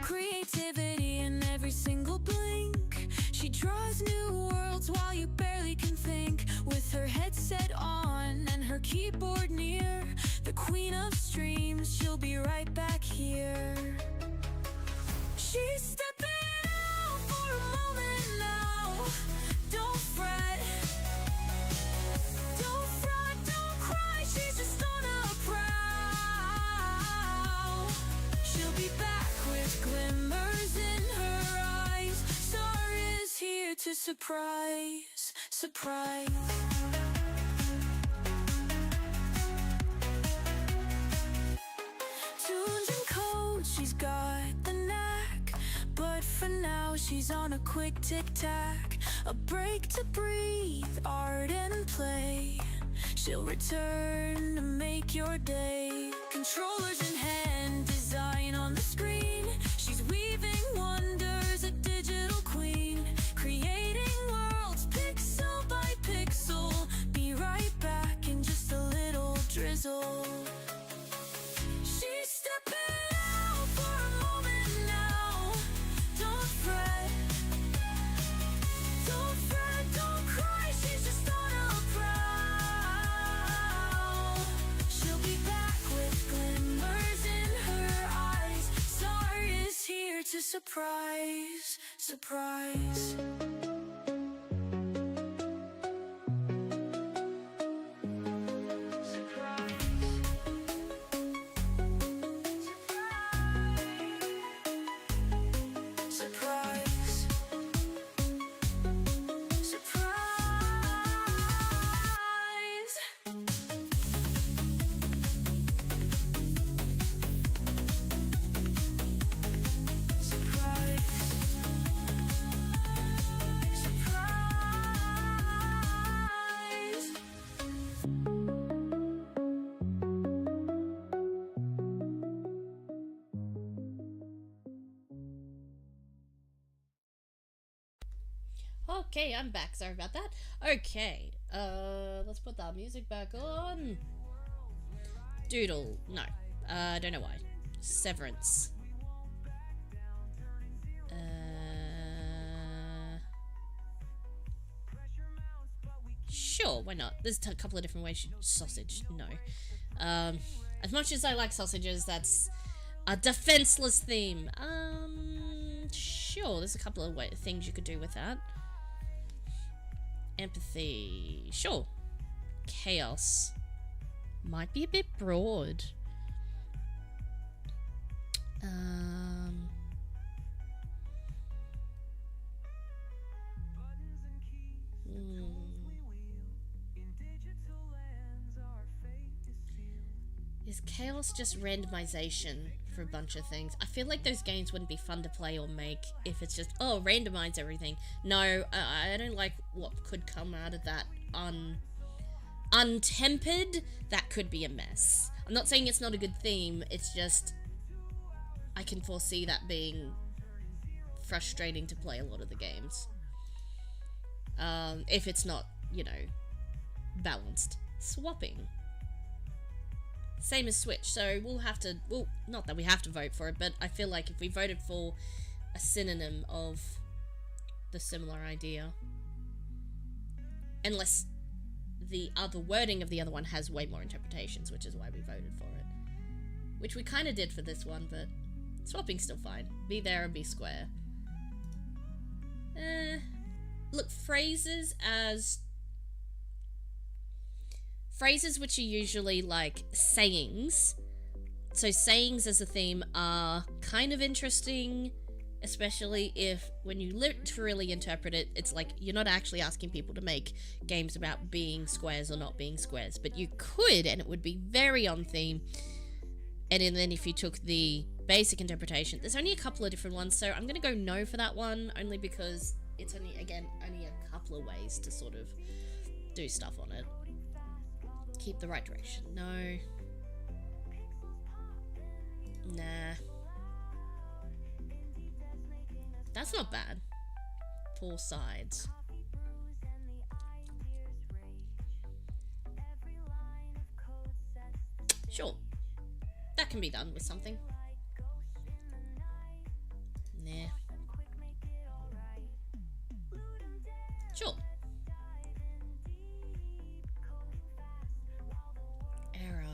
Creativity in every single blink. She draws new worlds while you barely can think. With her headset on and her keyboard near, the queen of streams, she'll be right back here. She's stepping out for a moment now. Don't fret, don't cry, she's just on a prowl. She'll be back with glimmers in her eyes. Star is here to surprise, surprise. Tunes and codes, she's got the knack. But for now, she's on a quick tic-tac. A break to breathe, art and play. She'll return to make your day. Controllers in hand, design on the screen. She's weaving wonders, a digital queen. Creating worlds, pixel by pixel. Be right back in just a little drizzle. She's stepping out for a moment now. Don't fret, don't cry, she's just on a prowl. She'll be back with glimmers in her eyes. Star is here to surprise, surprise. Surprise, surprise. Surprise, surprise. Okay, I'm back. Sorry about that. Okay, let's put that music back on. Doodle. No. I don't know why. Severance. Sure, why not? There's a couple of different ways. Sausage. No. As much as I like sausages, that's a defenseless theme. Sure, there's a couple of things you could do with that. Empathy. Sure. Chaos. Might be a bit broad. Is chaos just randomization for a bunch of things? I feel like those games wouldn't be fun to play or make if it's just, oh, randomize everything. No, I don't like what could come out of that untempered. That could be a mess. I'm not saying it's not a good theme, it's just I can foresee that being frustrating to play a lot of the games. If it's not, you know, balanced. Swapping. Same as Switch, so we'll have to, well, not that we have to vote for it, but I feel like if we voted for a synonym of the similar idea, unless the other wording of the other one has way more interpretations, which is why we voted for it. Which we kind of did for this one, but swapping's still fine. Be there or be square. Look, phrases which are usually like sayings. So sayings as a theme are kind of interesting especially if when you literally interpret it, it's like you're not actually asking people to make games about being squares or not being squares, but you could, and it would be very on theme. And then if you took the basic interpretation, there's only a couple of different ones, so I'm gonna go no for that one, only because it's only a couple of ways to sort of do stuff on it. Keep the right direction. No. Nah. That's not bad. 4 sides. Sure. That can be done with something. Nah. Sure. Error.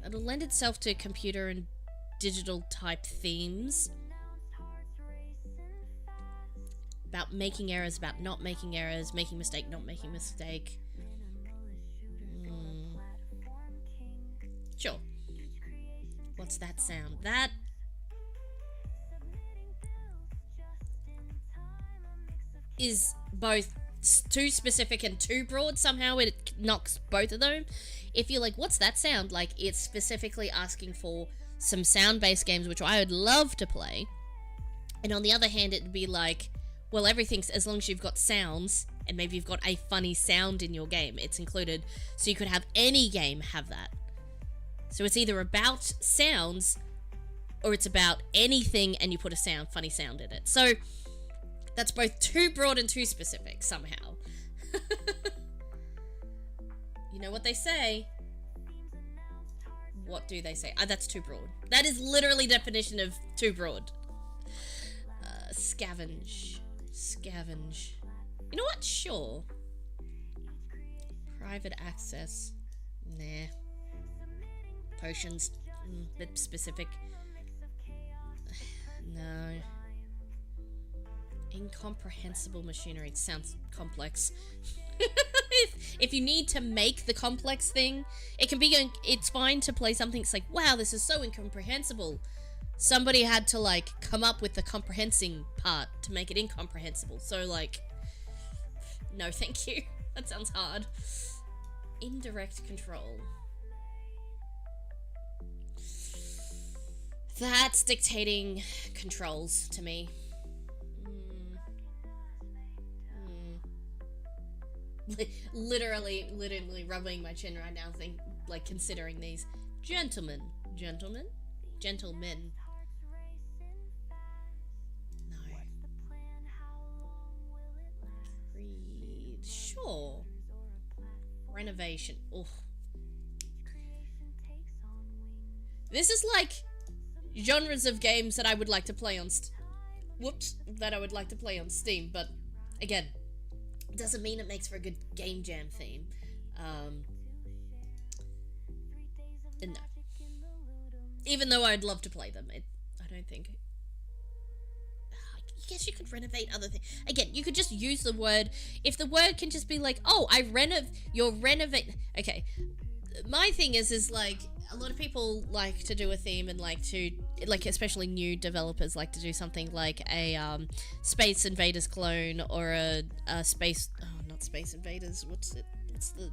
It'll lend itself to computer and digital type themes. About making errors, about not making errors, making mistake, not making mistake. Sure. What's that sound? That is both too specific and too broad. Somehow it knocks both of them. If you're like, what's that sound? Like, it's specifically asking for some sound-based games, which I would love to play. And on the other hand, it'd be like, well, everything's, as long as you've got sounds, and maybe you've got a funny sound in your game, it's included. So you could have any game have that. So it's either about sounds, or it's about anything, and you put a funny sound in it. So that's both too broad and too specific, somehow. You know what they say? What do they say? That's too broad. That is literally definition of too broad. Scavenge. Scavenge. You know what? Sure. Private access. Nah. Potions. Bit specific. No. Incomprehensible machinery. It sounds complex. if you need to make the complex thing, it's fine to play something that's like, wow, this is so incomprehensible. Somebody had to, like, come up with the comprehensing part to make it incomprehensible. So, like, no thank you. That sounds hard. Indirect control. That's dictating controls to me. Literally rubbing my chin right now, considering these. Gentlemen. No. Creed. Sure. Renovation. Oof. This is like genres of games that I would like to play on Steam, but again, doesn't mean it makes for a good game jam theme. No. Even though I'd love to play them, I don't think. I guess you could renovate other things. Again, you could just use the word. If the word can just be like, oh, you're renovate. Okay. My thing is like, a lot of people like to do a theme and especially new developers like to do something like a Space Invaders clone or a space, not Space Invaders, what's it? It's the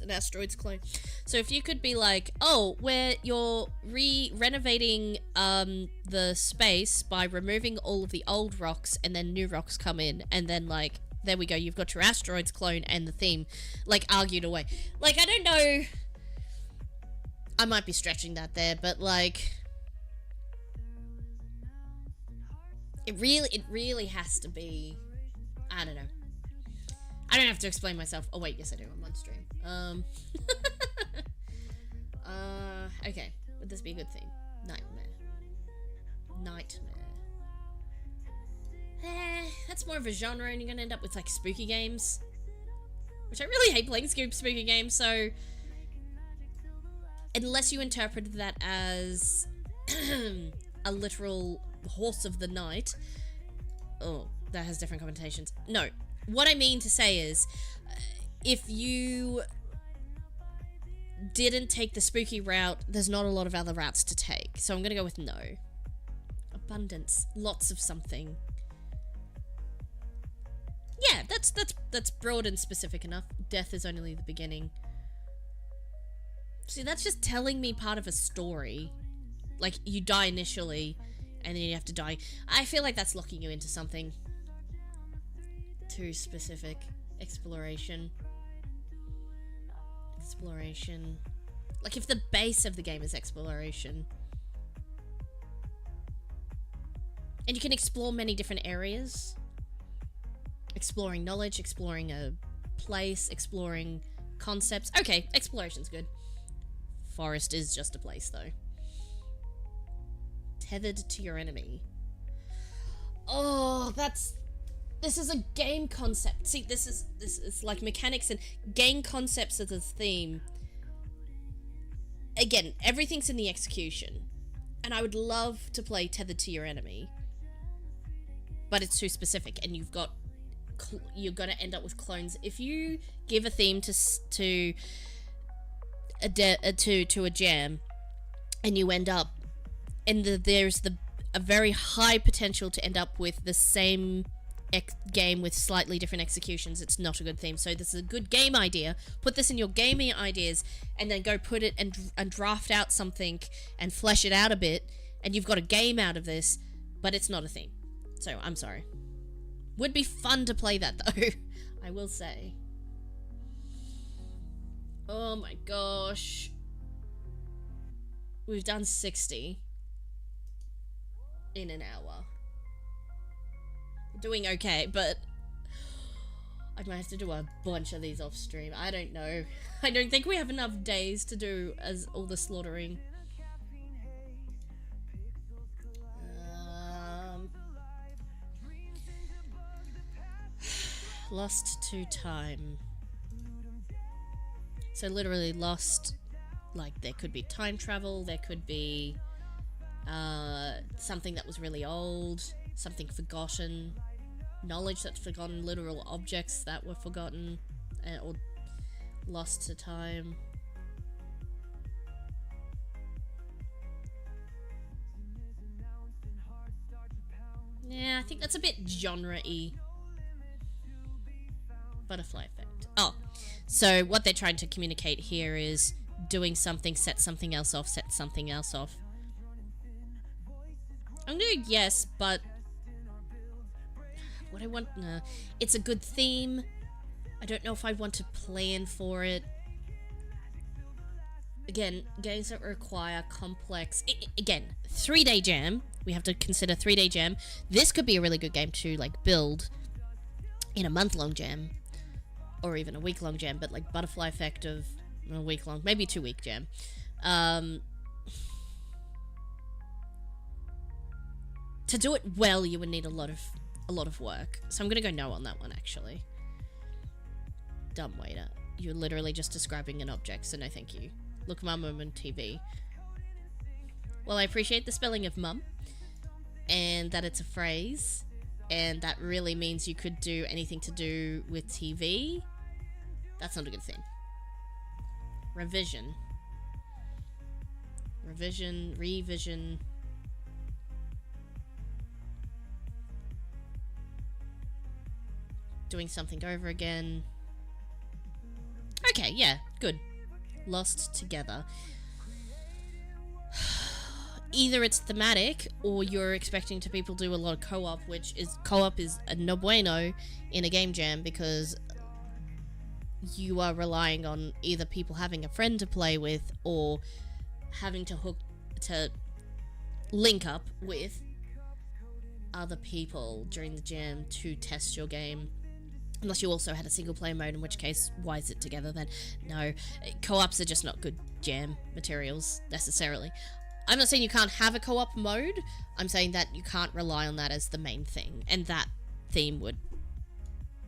an asteroids clone. So if you could be like, oh, where you're renovating the space by removing all of the old rocks and then new rocks come in, and then like, there we go, you've got your asteroids clone and the theme like argued away. Like, I don't know, I might be stretching that there, but like, it really has to be, I don't know. I don't have to explain myself. Oh wait, yes I do, I'm on stream. Okay, would this be a good theme? Nightmare. That's more of a genre, and you're gonna end up with like spooky games, which I really hate playing spooky games, so unless you interpreted that as a literal horse of the night, oh, that has different connotations. No, what I mean to say is, if you didn't take the spooky route, there's not a lot of other routes to take. So I'm gonna go with no. Abundance. Lots of something. Yeah, that's broad and specific enough. Death is only the beginning. See, that's just telling me part of a story. Like, you die initially, and then you have to die. I feel like that's locking you into something too specific. Exploration. Exploration. Like, if the base of the game is exploration. And you can explore many different areas. Exploring knowledge, exploring a place, exploring concepts. Okay, exploration's good. Forest is just a place, though. Tethered to your enemy. Oh, this is a game concept. See, this is like mechanics and game concepts as a theme. Again, everything's in the execution. And I would love to play tethered to your enemy. But it's too specific, and you're gonna end up with clones. If you give a theme to a jam, and you end up, and there's a very high potential to end up with the same game with slightly different executions, it's not a good theme. So this is a good game idea. Put this in your gaming ideas, and then go put it and draft out something and flesh it out a bit, and you've got a game out of this, but it's not a theme. So I'm sorry. Would be fun to play that though, I will say. Oh my gosh. We've done 60 in an hour. We're doing okay, but I might have to do a bunch of these off stream. I don't know. I don't think we have enough days to do as all the slaughtering. Lost to time. So literally lost, like there could be time travel, there could be something that was really old, something forgotten, knowledge that's forgotten, literal objects that were forgotten, or lost to time. Yeah, I think that's a bit genre-y. Butterfly effect. Oh, so what they're trying to communicate here is doing something, set something else off, set something else off. I'm gonna yes, but what I want, nah. It's a good theme. I don't know if I want to plan for it. Again, games that require complex, again, 3-day jam. We have to consider 3-day jam. This could be a really good game to like build in a month-long jam. Or even a week-long jam, but like butterfly effect of a week-long, maybe 2-week jam. To do it well, you would need a lot of work. So I'm gonna go no on that one, actually. Dumb waiter. You're literally just describing an object, so no thank you. Look, mum, on TV. Well, I appreciate the spelling of mum, and that it's a phrase. And that really means you could do anything to do with TV. That's not a good thing. Revision. Revision. Doing something over again. Okay, yeah, good. Lost together. Either it's thematic, or you're expecting to people do a lot of co-op, which is co-op is a no bueno in a game jam, because you are relying on either people having a friend to play with or having to link up with other people during the jam to test your game. Unless you also had a single player mode, in which case, why is it together then? No, co-ops are just not good jam materials necessarily. I'm not saying you can't have a co-op mode, I'm saying that you can't rely on that as the main thing, and that theme would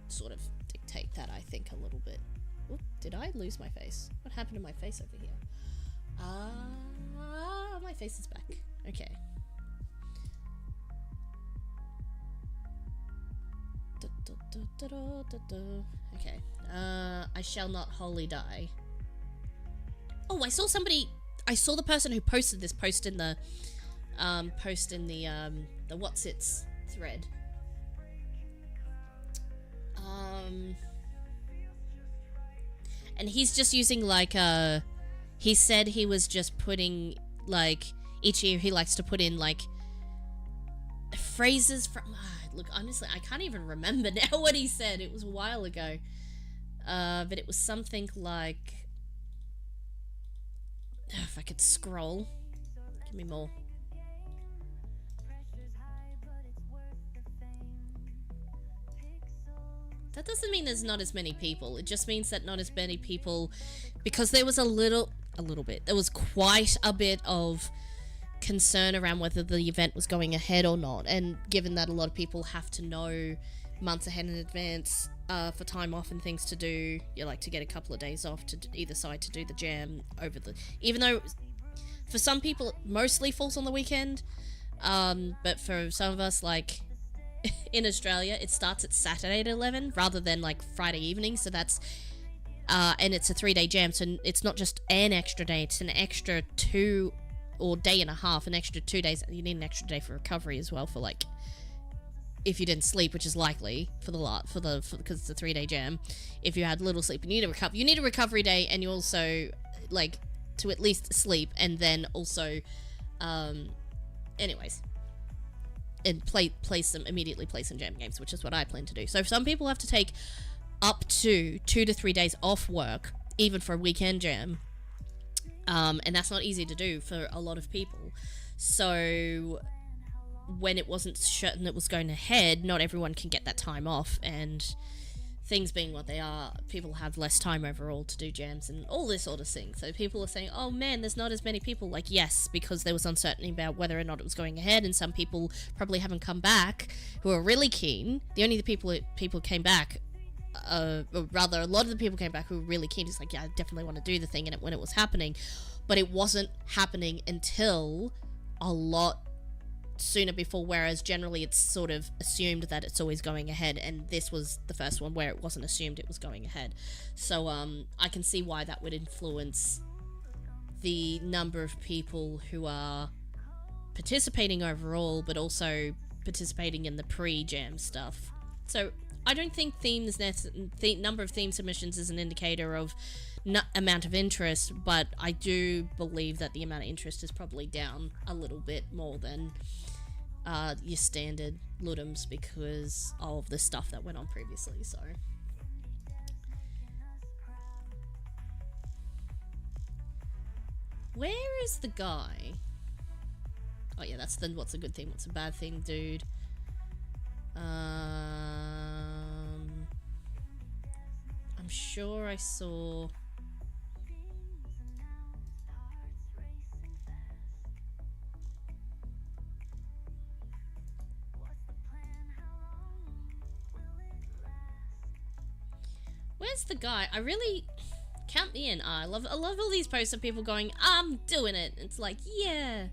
sort of dictate that, I think, a little bit. Oop, did I lose my face? What happened to my face over here? My face is back. Okay. Okay. I shall not wholly die. Oh, I saw somebody. I saw the person who posted this post in the the what's its thread. And he's just using like he said he was just putting like each year he likes to put in like phrases from look, honestly I can't even remember now what he said. It was a while ago. But it was something like, if I could scroll, give me more. That doesn't mean there's not as many people. It just means that not as many people, because there was a little bit, there was quite a bit of concern around whether the event was going ahead or not. And given that a lot of people have to know months ahead in advance for time off and things to do, you like to get a couple of days off to either side to do the jam over the, even though for some people it mostly falls on the weekend, but for some of us, like in Australia, it starts at Saturday at 11 rather than like Friday evening. So that's and it's a 3-day jam, so it's not just an extra day, it's an extra 2 or day and a half, an extra 2 days. You need an extra day for recovery as well, for like if you didn't sleep, which is likely for because it's a 3-day jam. If you had little sleep, you need a recovery day, and you also like to at least sleep, and then also anyways, and immediately play some jam games, which is what I plan to do. So some people have to take up to 2 to 3 days off work, even for a weekend jam, and that's not easy to do for a lot of people. So when it wasn't certain it was going ahead, not everyone can get that time off, and things being what they are, people have less time overall to do jams and all this sort of thing. So people are saying, oh man, there's not as many people. Like, yes, because there was uncertainty about whether or not it was going ahead, and some people probably haven't come back who are really keen. The only people came back, or rather a lot of the people came back who were really keen. It's like, yeah, I definitely want to do the thing, and when it was happening, but it wasn't happening until a lot sooner before, whereas generally it's sort of assumed that it's always going ahead, and this was the first one where it wasn't assumed it was going ahead. So I can see why that would influence the number of people who are participating overall, but also participating in the pre-jam stuff. So I don't think the number of theme submissions is an indicator of amount of interest, but I do believe that the amount of interest is probably down a little bit more than your standard Ludums, because of the stuff that went on previously. So where is the guy? Oh yeah, that's the what's a good thing, what's a bad thing, dude. I'm sure I saw. Where's the guy? I really count me in. I love all these posts of people going, I'm doing it. It's like, yeah.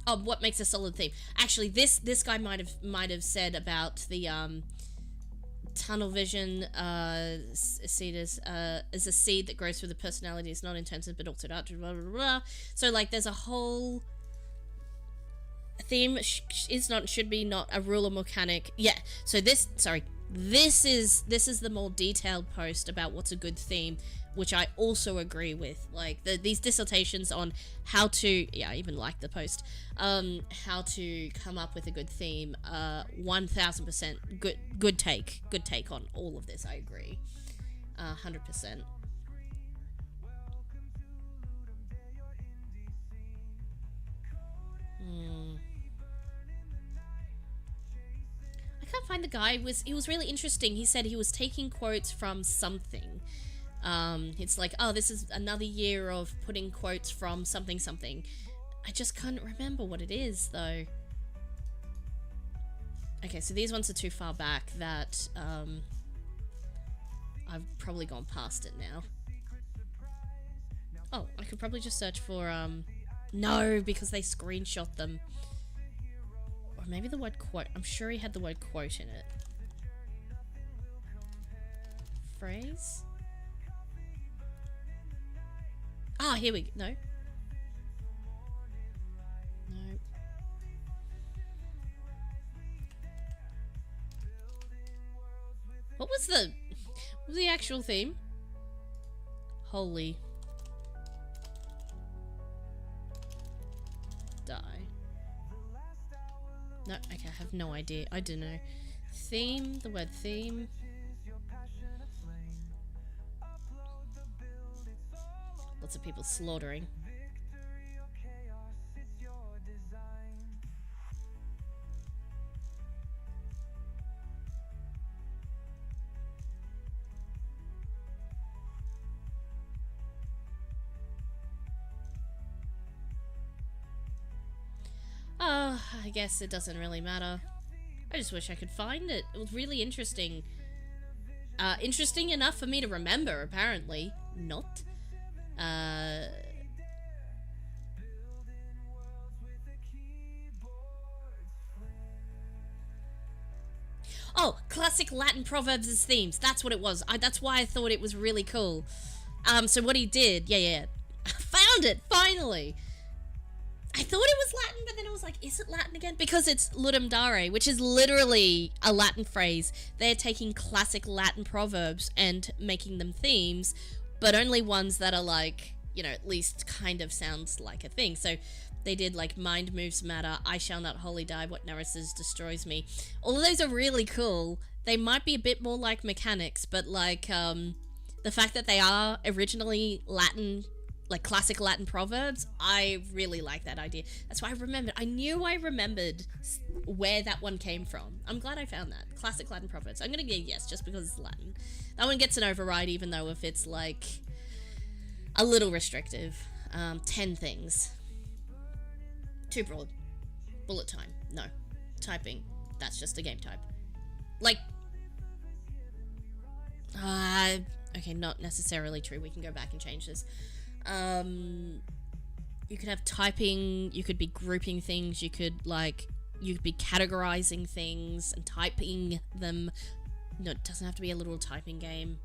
Oh, what makes a solid theme? Actually, this guy might have said about the tunnel vision seed is a seed that grows through the personality. It's not intensive, but also not blah, blah, blah. So like, there's a whole theme should be not a rule or mechanic. Yeah. So this is the more detailed post about what's a good theme, which I also agree with. Like these dissertations on how to, yeah, I even like the post, how to come up with a good theme. 1000% good take on all of this. I agree, 100%. I can't find the guy. He was really interesting. He said he was taking quotes from something. It's like, oh, this is another year of putting quotes from something. I just can't remember what it is, though. Okay, so these ones are too far back that I've probably gone past it now. Oh, I could probably just search for no, because they screenshot them. Or maybe the word quote. I'm sure he had the word quote in it. Phrase? Ah, here we go. No. No. What was the actual theme? Holy. Die. No, okay, I have no idea. I don't know. Theme, the word theme. Lots of people slaughtering. Oh, I guess it doesn't really matter. I just wish I could find it. It was really interesting. Interesting enough for me to remember, apparently. Not. Oh, classic Latin proverbs as themes. That's what it was. That's why I thought it was really cool. So what he did, yeah. I found it, finally! I thought it was Latin, but then I was like, is it Latin again? Because it's Ludum Dare, which is literally a Latin phrase. They're taking classic Latin proverbs and making them themes, but only ones that are like, you know, at least kind of sounds like a thing. So they did like, mind moves matter, I shall not wholly die, what nourishes destroys me. All of those are really cool. They might be a bit more like mechanics, but like, the fact that they are originally Latin, like classic Latin proverbs, I really like that idea. That's why I remembered. I knew I remembered where that one came from. I'm glad I found that. Classic Latin proverbs. I'm gonna get yes, just because it's Latin. That one gets an override, even though if it's like a little restrictive. 10 things. Too broad. Bullet time. No. Typing. That's just a game type. Like, okay, not necessarily true. We can go back and change this. You could have typing, you could be grouping things, you could be categorizing things and typing them. No, it doesn't have to be a little typing game.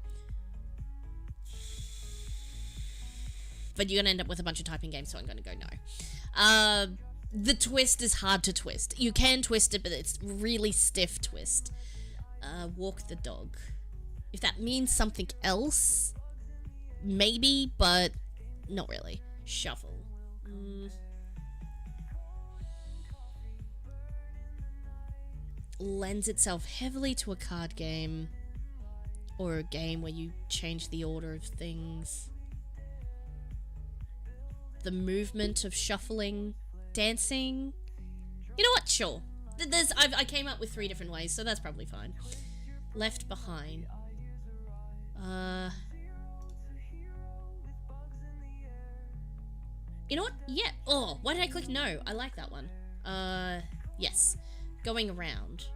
But you're gonna end up with a bunch of typing games, so I'm gonna go no. The twist is hard to twist. You can twist it, but it's really stiff twist. Walk the dog. If that means something else, maybe, but not really. Shuffle. Lends itself heavily to a card game or a game where you change the order of things. The movement of shuffling, dancing. You know what? Sure. I came up with 3 different ways, so that's probably fine. Left behind. You know what? Yeah. Oh, why did I click no? I like that one. Yes. Going around.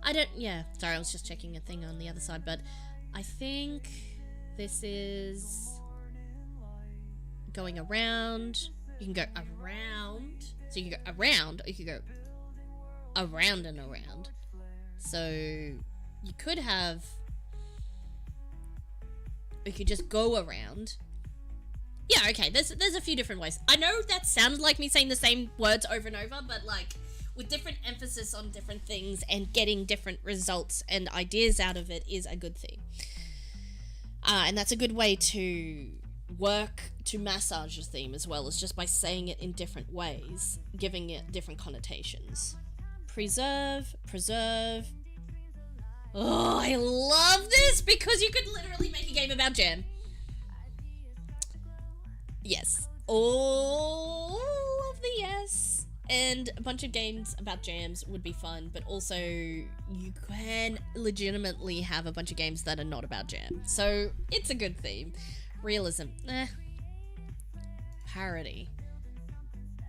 I don't know. Yeah, sorry, I was just checking a thing on the other side, but I think this is going around. You can go around. So you can go around, or you can go around and around. So you could have, you could just go around. Yeah, okay, there's a few different ways. I know that sounded like me saying the same words over and over, but like, with different emphasis on different things and getting different results and ideas out of it is a good thing. And that's a good way to work to massage a theme as well, as just by saying it in different ways, giving it different connotations. Preserve. Oh, I love this because you could literally make a game about jam. Yes. All of the yes. And a bunch of games about jams would be fun, but also you can legitimately have a bunch of games that are not about jam. So it's a good theme. Realism. Parody.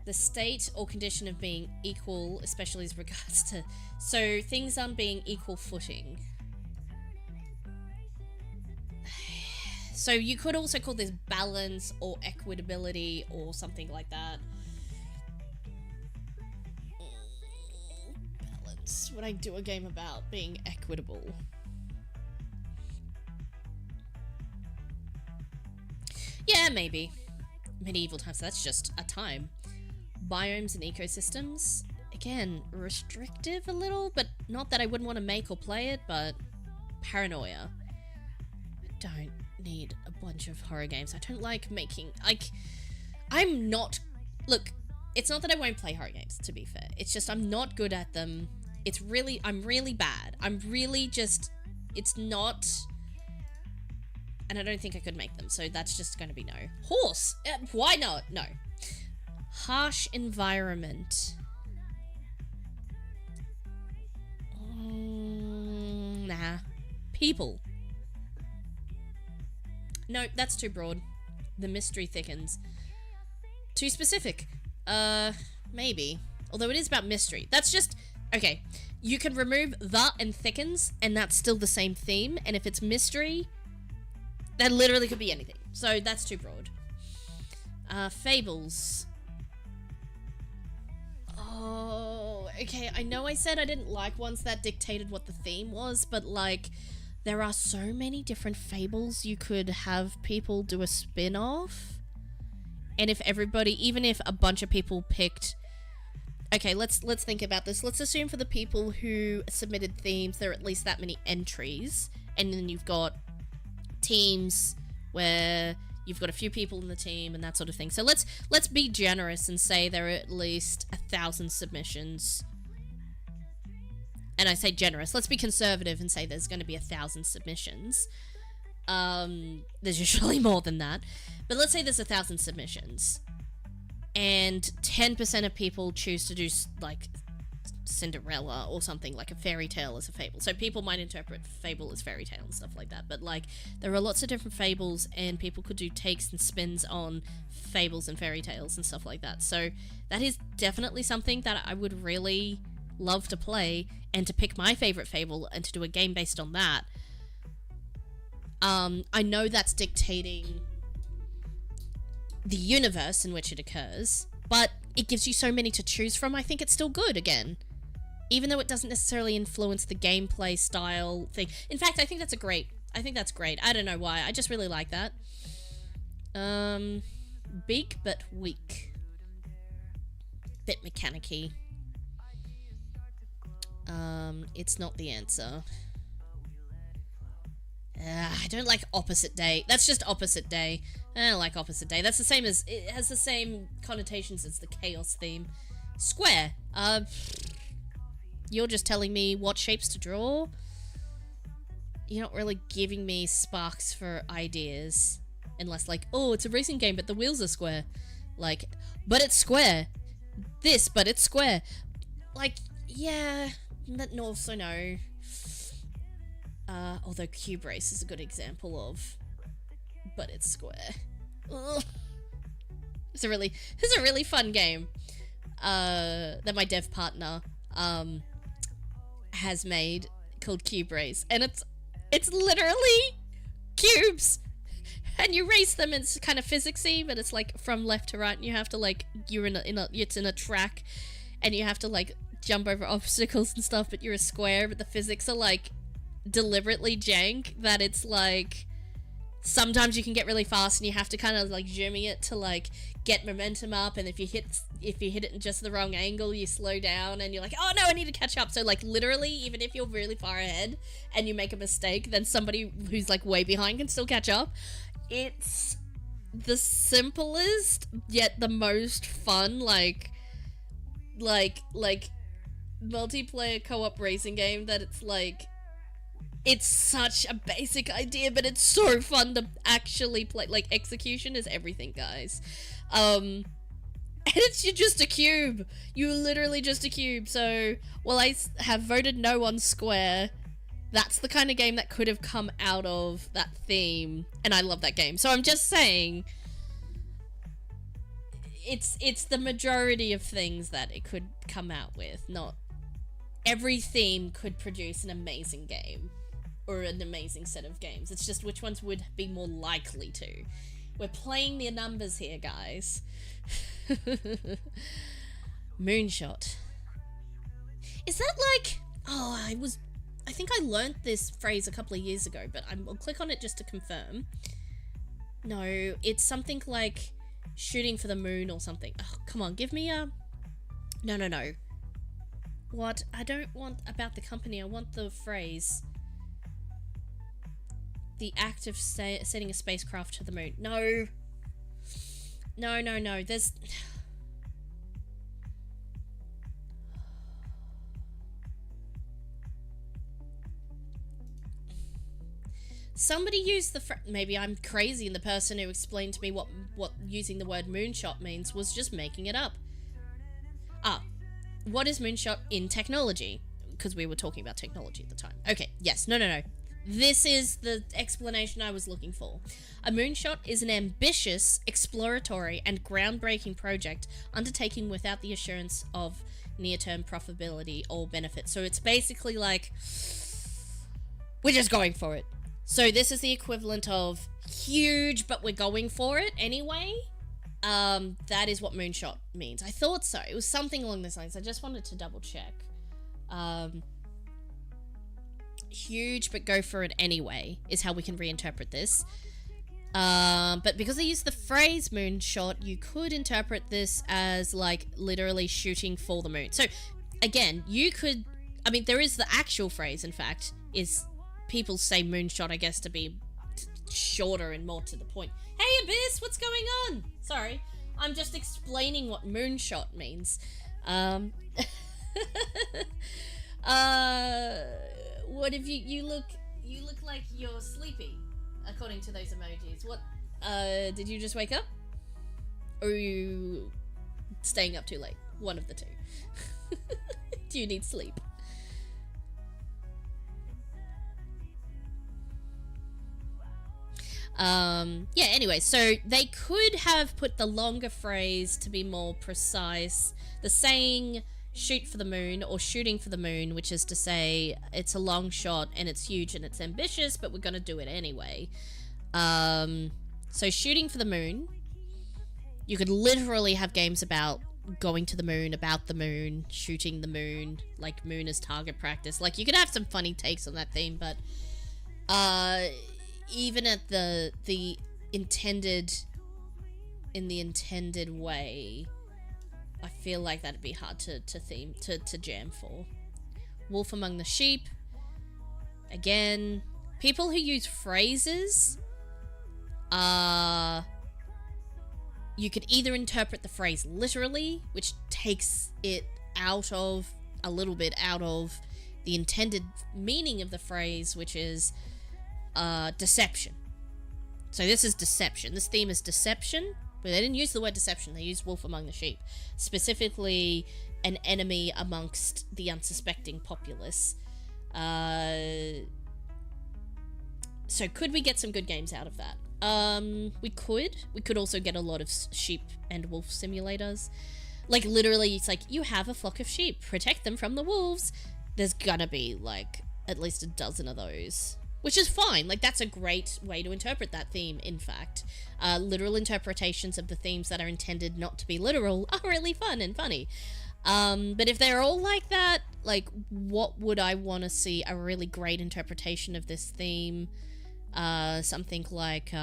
The state or condition of being equal, especially as regards to... So things on being equal footing. So you could also call this balance or equitability or something like that. Balance. Would I do a game about being equitable? Yeah, maybe. Medieval times, that's just a time. Biomes and ecosystems. Again, restrictive a little, but not that I wouldn't want to make or play it, but paranoia. I don't need a bunch of horror games. I don't like making, like, I'm not, look, it's not that I won't play horror games, to be fair. It's just I'm not good at them. It's really, I'm really bad. I'm really just, it's not, and I don't think I could make them, so that's just going to be no. Horse! Why not? No. Harsh environment. Nah. People. No, that's too broad. The mystery thickens. Too specific. Maybe. Although it is about mystery. That's just... Okay. You can remove the and thickens, and that's still the same theme. And if it's mystery, that literally could be anything. So that's too broad. Fables. Oh, okay. I know I said I didn't like ones that dictated what the theme was, but like... There are so many different fables you could have people do a spin-off. And if everybody, even if a bunch of people picked... Okay, let's think about this. Let's assume for the people who submitted themes, there are at least that many entries. And then you've got teams where you've got a few people in the team and that sort of thing. So let's be generous and say there are at least 1,000 submissions. And I say generous. Let's be conservative and say there's going to be 1,000 submissions. There's usually more than that. But let's say there's 1,000 submissions. And 10% of people choose to do, like, Cinderella or something, like a fairy tale as a fable. So people might interpret fable as fairy tale and stuff like that. But, like, there are lots of different fables, and people could do takes and spins on fables and fairy tales and stuff like that. So that is definitely something that I would really... love to play, and to pick my favorite fable and to do a game based on that. I know that's dictating the universe in which it occurs, but it gives you so many to choose from. I think it's still good again, even though it doesn't necessarily influence the gameplay style thing. In fact, I think that's great. I don't know why. I just really like that. Beak but weak. Bit mechanic-y. It's not the answer. I don't like opposite day. That's just opposite day. I don't like opposite day. That's the same as... It has the same connotations as the chaos theme. Square. You're just telling me what shapes to draw? You're not really giving me sparks for ideas. Unless, like, oh, it's a racing game, but the wheels are square. Like, but it's square. This, but it's square. Like, yeah... But also no. Although Cube Race is a good example of, but it's square. Ugh. It's a really fun game. That my dev partner has made called Cube Race, and it's literally cubes, and you race them. And it's kind of physicsy, but it's like from left to right, and you have to like it's in a track, and you have to like jump over obstacles and stuff, but you're a square, but the physics are like deliberately jank that it's like sometimes you can get really fast and you have to kind of like jimmy it to like get momentum up, and if you hit it in just the wrong angle, you slow down and you're like, oh no, I need to catch up. So like literally, even if you're really far ahead and you make a mistake, then somebody who's like way behind can still catch up. It's the simplest yet the most fun like multiplayer co-op racing game that it's like It's such a basic idea, but it's so fun to actually play. Like, execution is everything, guys. And you're just a cube. You're literally just a cube. So, while I have voted no on Square, that's the kind of game that could have come out of that theme. And I love that game. So I'm just saying, it's the majority of things that it could come out with. Not every theme could produce an amazing game. Or an amazing set of games. It's just which ones would be more likely to. We're playing the numbers here, guys. Moonshot. Is that like... Oh, I think I learnt this phrase a couple of years ago, but I'll click on it just to confirm. No, it's something like shooting for the moon or something. Oh, come on, give me a... No. What? I don't want about the company, I want the phrase. The act of sending a spacecraft to the moon. No. There's... Somebody used the maybe I'm crazy and the person who explained to me what using the word moonshot means was just making it up. What is moonshot in technology? Because we were talking about technology at the time. Okay, yes, no. This is the explanation I was looking for. A moonshot is an ambitious, exploratory, and groundbreaking project undertaken without the assurance of near-term profitability or benefit. So it's basically like, we're just going for it. So this is the equivalent of huge, but we're going for it anyway. That is what moonshot means. I thought so. It was something along those lines. I just wanted to double check. Huge, but go for it anyway, is how we can reinterpret this. But because they use the phrase moonshot, you could interpret this as, like, literally shooting for the moon. So, again, you could... I mean, there is the actual phrase, in fact, is... People say moonshot, I guess, to be shorter and more to the point. Hey, Abyss, what's going on? Sorry, I'm just explaining what moonshot means. What if you look like you're sleepy, according to those emojis. What, did you just wake up? Or are you staying up too late? One of the two. Do you need sleep? Yeah, anyway, so they could have put the longer phrase to be more precise. The saying shoot for the moon or shooting for the moon, which is to say it's a long shot and it's huge and it's ambitious, but we're gonna do it anyway. So shooting for the moon, you could literally have games about going to the moon, about the moon, shooting the moon, like moon as target practice. Like, you could have some funny takes on that theme, but even at the intended way, I feel like that'd be hard to jam for. Wolf among the sheep. Again, people who use phrases, you could either interpret the phrase literally, which takes it a little bit out of the intended meaning of the phrase, which is deception. So this is deception. This theme is deception, but they didn't use the word deception. They used wolf among the sheep. Specifically, an enemy amongst the unsuspecting populace. So could we get some good games out of that? We could. We could also get a lot of sheep and wolf simulators. Like, literally, it's like, you have a flock of sheep. Protect them from the wolves. There's gonna be, like, at least a dozen of those. Which is fine. Like, that's a great way to interpret that theme, in fact. Literal interpretations of the themes that are intended not to be literal are really fun and funny. But if they're all like that, like, what would I want to see a really great interpretation of this theme? Something like,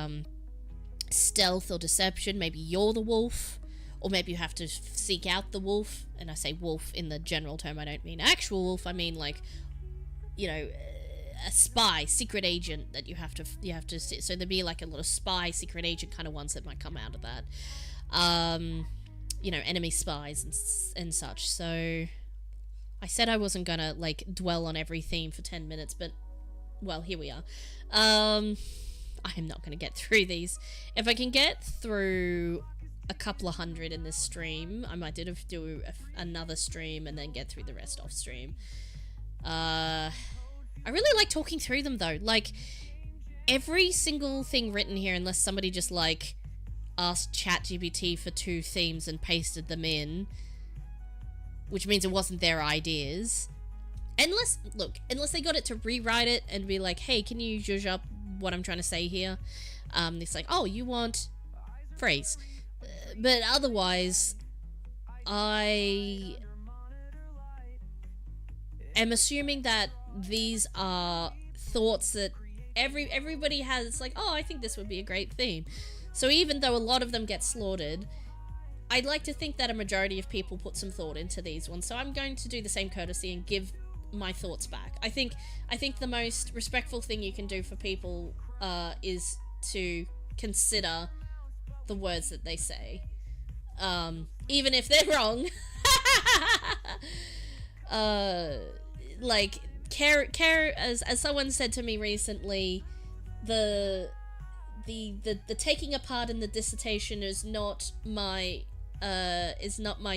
stealth or deception. Maybe you're the wolf. Or maybe you have to seek out the wolf. And I say wolf in the general term. I don't mean actual wolf. I mean, like, you know... a spy, secret agent that you have to see. So there'd be like a lot of spy, secret agent kind of ones that might come out of that. You know, enemy spies and such. So I said I wasn't gonna like dwell on every theme for 10 minutes, but well, here we are. I am not going to get through these. If I can get through a couple of hundred in this stream, I might do another stream and then get through the rest off stream. I really like talking through them though. Like, every single thing written here, unless somebody just like asked ChatGPT for 2 themes and pasted them in, which means it wasn't their ideas. Unless they got it to rewrite it and be like, hey, can you zhuzh up what I'm trying to say here? It's like, oh, you want phrase. But otherwise, I am assuming that these are thoughts that everybody has. It's like, oh, I think this would be a great theme. So even though a lot of them get slaughtered, I'd like to think that a majority of people put some thought into these ones. So I'm going to do the same courtesy and give my thoughts back. I think the most respectful thing you can do for people is to consider the words that they say, even if they're wrong. Like, care as someone said to me recently, the taking apart in the dissertation is not my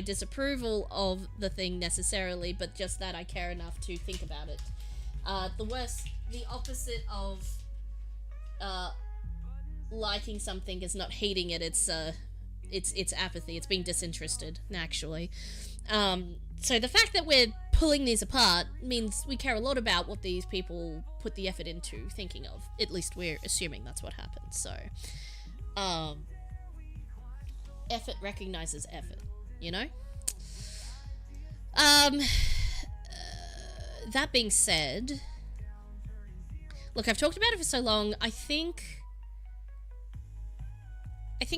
disapproval of the thing necessarily, but just that I care enough to think about it. The opposite of liking something is not hating it. It's apathy. It's being disinterested, actually. So the fact that we're pulling these apart means we care a lot about what these people put the effort into thinking of. At least we're assuming that's what happened. So, effort recognizes effort, you know? That being said, look, I've talked about it for so long, I think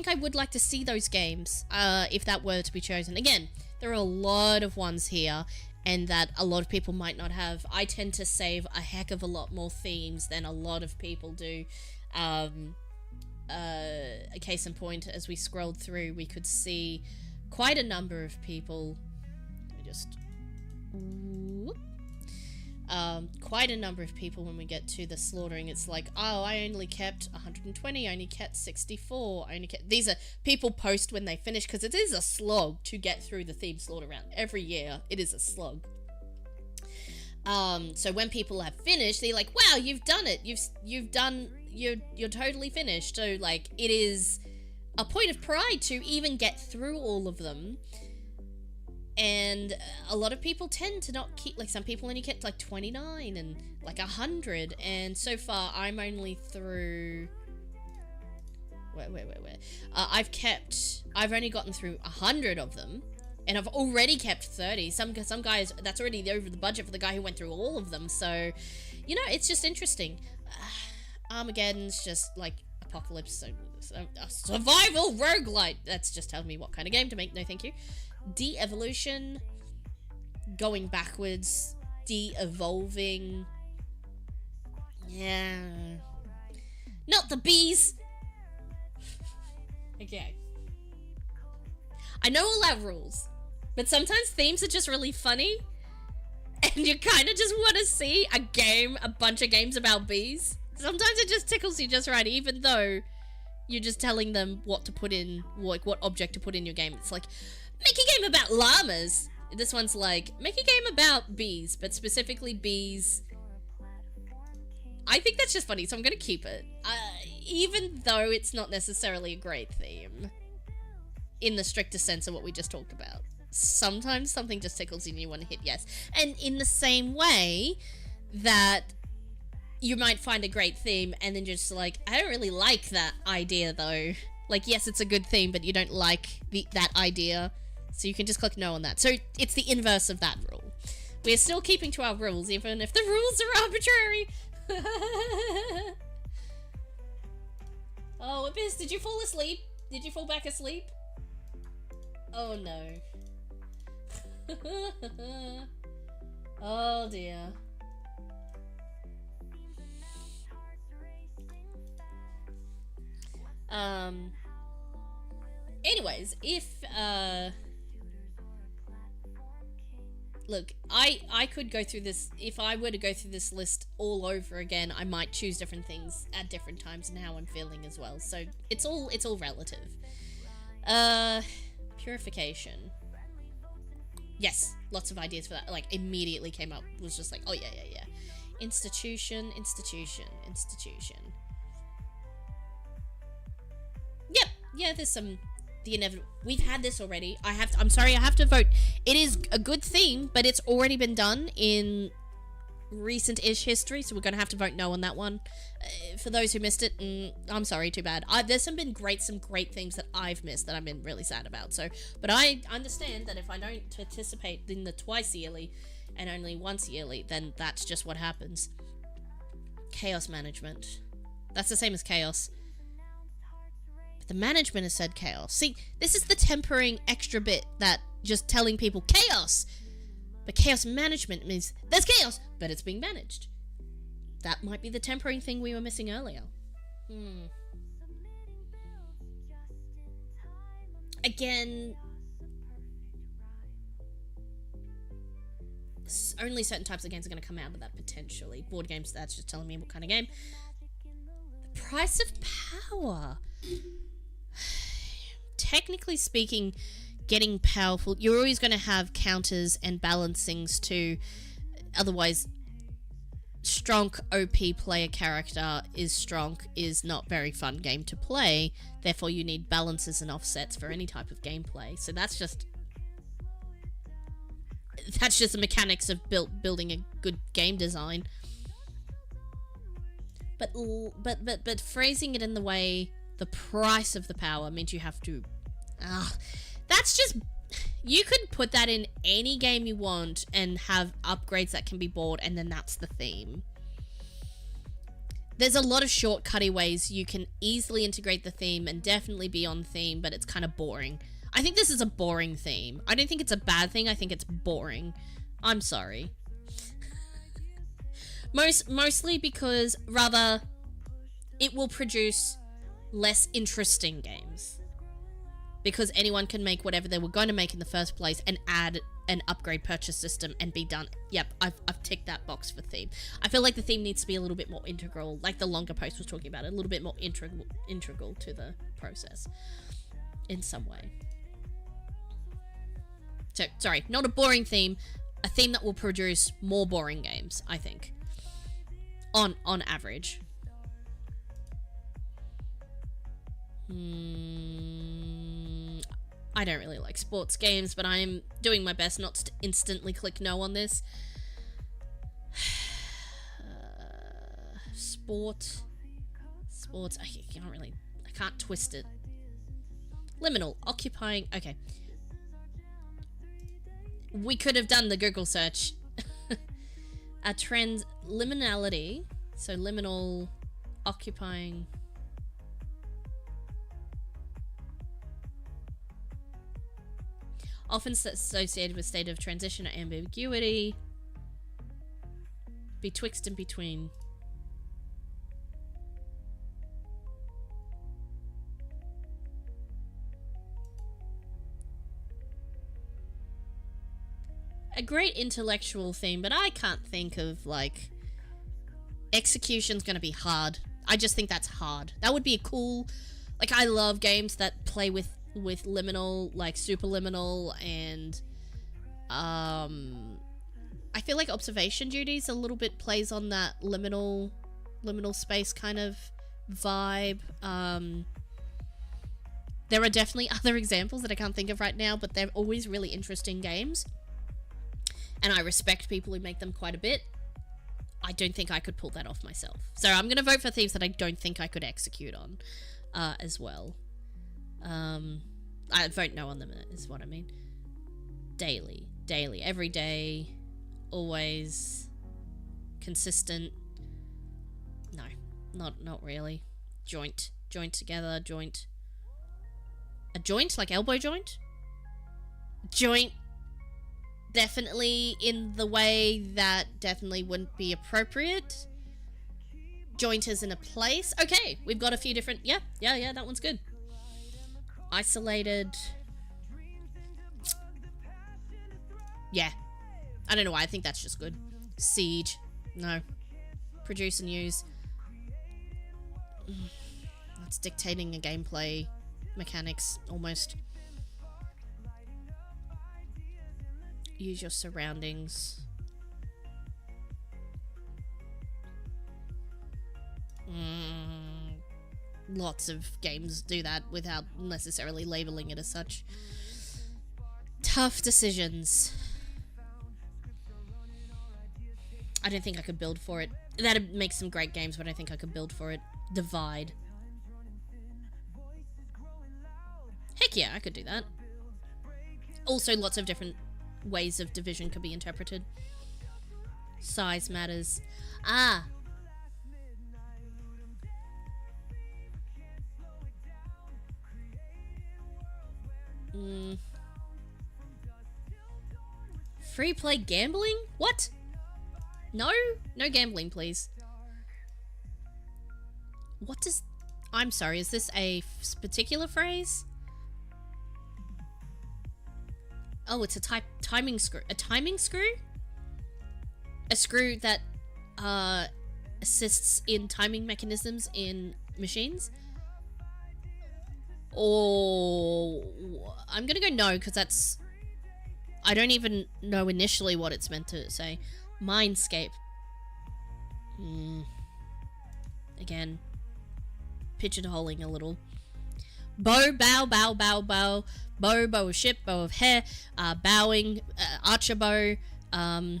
I would like to see those games, if that were to be chosen. Again, there are a lot of ones here, and that a lot of people might not have. I tend to save a heck of a lot more themes than a lot of people do. A case in point, as we scrolled through, we could see quite a number of people. Let me just... quite a number of people when we get to the slaughtering. It's like, oh, I only kept 120, I only kept 64, I only kept... These are people post when they finish, because it is a slog to get through the theme slaughter round. Every year, it is a slog. So when people have finished, they're like, wow, you've done it. You're totally finished. So, like, it is a point of pride to even get through all of them. And a lot of people tend to not keep, like, some people only kept like 29 and like 100, and so far I'm only through where I've only gotten through 100 of them, and I've already kept 30. Some guys, that's already over the budget for the guy who went through all of them. So, you know, it's just interesting. Armageddon's just like Apocalypse, so a survival roguelite. That's just telling me what kind of game to make. No thank you. De-evolution, going backwards, de-evolving. Yeah. Not the bees! Okay. I know all our rules, but sometimes themes are just really funny, and you kind of just want to see a bunch of games about bees. Sometimes it just tickles you just right, even though you're just telling them what to put in, like what object to put in your game. It's like, make a game about llamas. This one's like, make a game about bees, but specifically bees. I think that's just funny, so I'm gonna keep it. Even though it's not necessarily a great theme, in the strictest sense of what we just talked about. Sometimes something just tickles you and you want to hit yes. And in the same way that you might find a great theme and then just like, I don't really like that idea though. Like, yes, it's a good theme, but you don't like that idea. So you can just click no on that. So it's the inverse of that rule. We're still keeping to our rules, even if the rules are arbitrary. Oh, Abyss, did you fall asleep? Did you fall back asleep? Oh no. Oh dear. Anyways, if look, I could go through this, if I were to go through this list all over again, I might choose different things at different times and how I'm feeling as well. So it's all relative. Purification. Yes, lots of ideas for that. Like, immediately came up, was just like, oh yeah. Institution. Yep, yeah, there's some, the inevitable. We've had this already. I'm sorry, I have to vote. It is a good theme, but it's already been done in recent-ish history, so we're gonna have to vote no on that one. For those who missed it, I'm sorry, too bad. There's some great things that I've missed that I've been really sad about. So, but I understand that if I don't participate in the twice yearly and only once yearly, then that's just what happens. Chaos management. That's the same as chaos. But the management has said chaos. See, this is the tempering extra bit that just telling people chaos. But chaos management means there's chaos, but it's being managed. That might be the tempering thing we were missing earlier. Again, only certain types of games are going to come out of that potentially. Board games, that's just telling me what kind of game. The price of power. Technically speaking, getting powerful, you're always going to have counters and balancings to, otherwise strong OP player character is not very fun game to play, therefore you need balances and offsets for any type of gameplay. So that's just the mechanics of building a good game design. But phrasing it in the way the price of the power means you have to that's just, you could put that in any game you want and have upgrades that can be bought, and then that's the theme. There's a lot of shortcutty ways you can easily integrate the theme and definitely be on theme, but it's kind of boring. I think this is a boring theme. I don't think it's a bad thing, I think it's boring. I'm sorry. Mostly because, rather, it will produce less interesting games. Because anyone can make whatever they were going to make in the first place and add an upgrade purchase system and be done. Yep, I've ticked that box for theme. I feel like the theme needs to be a little bit more integral, like the longer post was talking about, a little bit more integral to the process in some way. So, sorry, not a boring theme, a theme that will produce more boring games, I think. On average. I don't really like sports games, but I'm doing my best not to instantly click no on this. Sports. I can't twist it. Liminal, occupying, okay. We could have done the Google search. A trend, liminality, so liminal, occupying. Often associated with state of transition or ambiguity. Betwixt and between. A great intellectual theme, but I can't think of, like, execution's gonna be hard. I just think that's hard. That would be a cool, like, I love games that play with liminal, like superliminal, and I feel like observation duties a little bit plays on that liminal space kind of vibe. There are definitely other examples that I can't think of right now, but they're always really interesting games, and I respect people who make them quite a bit. I don't think I could pull that off myself, so I'm gonna vote for themes that I don't think I could execute on as well. I'd vote no on them, is what I mean. Daily, every day, always, consistent. No, not really. Joint together, joint. A joint, like elbow joint? Joint, definitely in the way that definitely wouldn't be appropriate. Joint is in a place. Okay, we've got a few different, yeah, that one's good. Isolated. Yeah. I don't know why, I think that's just good. Siege. No. Produce and use. That's dictating a gameplay mechanics, almost. Use your surroundings. Lots of games do that without necessarily labeling it as such. Tough decisions. I don't think I could build for it. That'd make some great games, but I don't think I could build for it. Divide. Heck yeah, I could do that. Also, lots of different ways of division could be interpreted. Size matters. Ah! Free play gambling? What? No? No gambling, please. What does... I'm sorry, is this a particular phrase? Oh, it's a timing screw. A timing screw? A screw that assists in timing mechanisms in machines? Or... I'm gonna go no, because that's... I don't even know initially what it's meant to say. Mindscape. Again. Pigeonholing a little. Bow, bow, bow, bow, bow. Bow, bow of ship, bow of hair. Bowing, archer bow. Did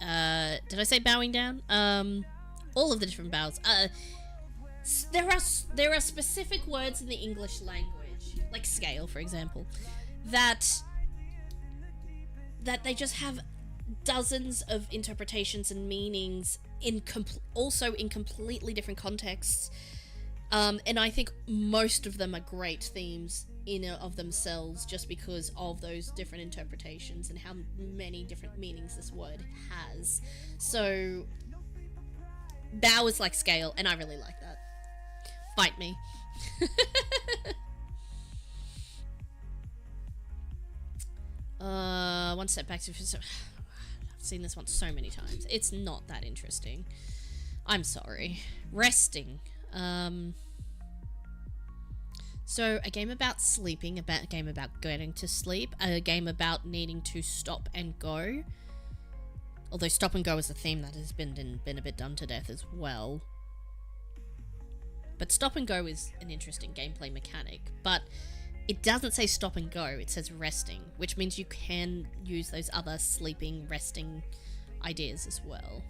I say bowing down? All of the different bows. There are specific words in the English language, like scale, for example, that they just have dozens of interpretations and meanings also in completely different contexts. And I think most of them are great themes in and of themselves, just because of those different interpretations and how many different meanings this word has. So, bow is like scale, and I really like that. Fight me. One step back to... I've seen this one so many times. It's not that interesting. I'm sorry. Resting. So, a game about sleeping, a game about getting to sleep, a game about needing to stop and go. Although stop and go is a theme that has been a bit done to death as well. But stop and go is an interesting gameplay mechanic, but it doesn't say stop and go, it says resting, which means you can use those other sleeping, resting ideas as well.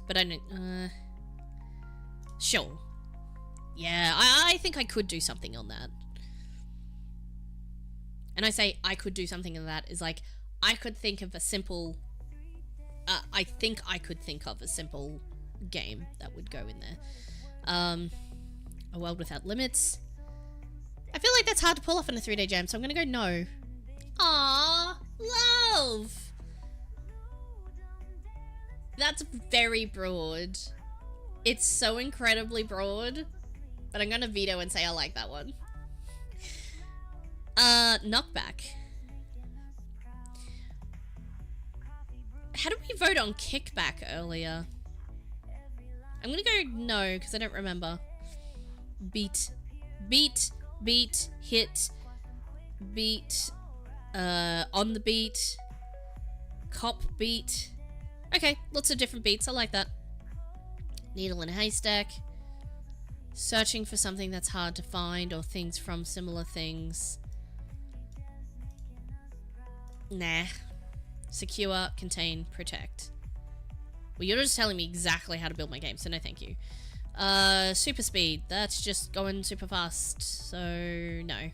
But I don't... Sure. Yeah, I think I could do something on that. And I say I could do something on that is like, I could think of a simple... I think I could think of a simple game that would go in there. A World Without Limits. I feel like that's hard to pull off in a 3-day jam, so I'm gonna go no. Aww, love! That's very broad. It's so incredibly broad, but I'm gonna veto and say I like that one. Knockback. How did we vote on kickback earlier? I'm gonna go no, because I don't remember. Beat. Beat. Beat. Hit. Beat. On the beat. Cop beat. Okay, lots of different beats. I like that. Needle in a haystack. Searching for something that's hard to find or things from similar things. Nah. Secure, contain, protect. Well, you're just telling me exactly how to build my game, so no thank you. Super speed. That's just going super fast, so no.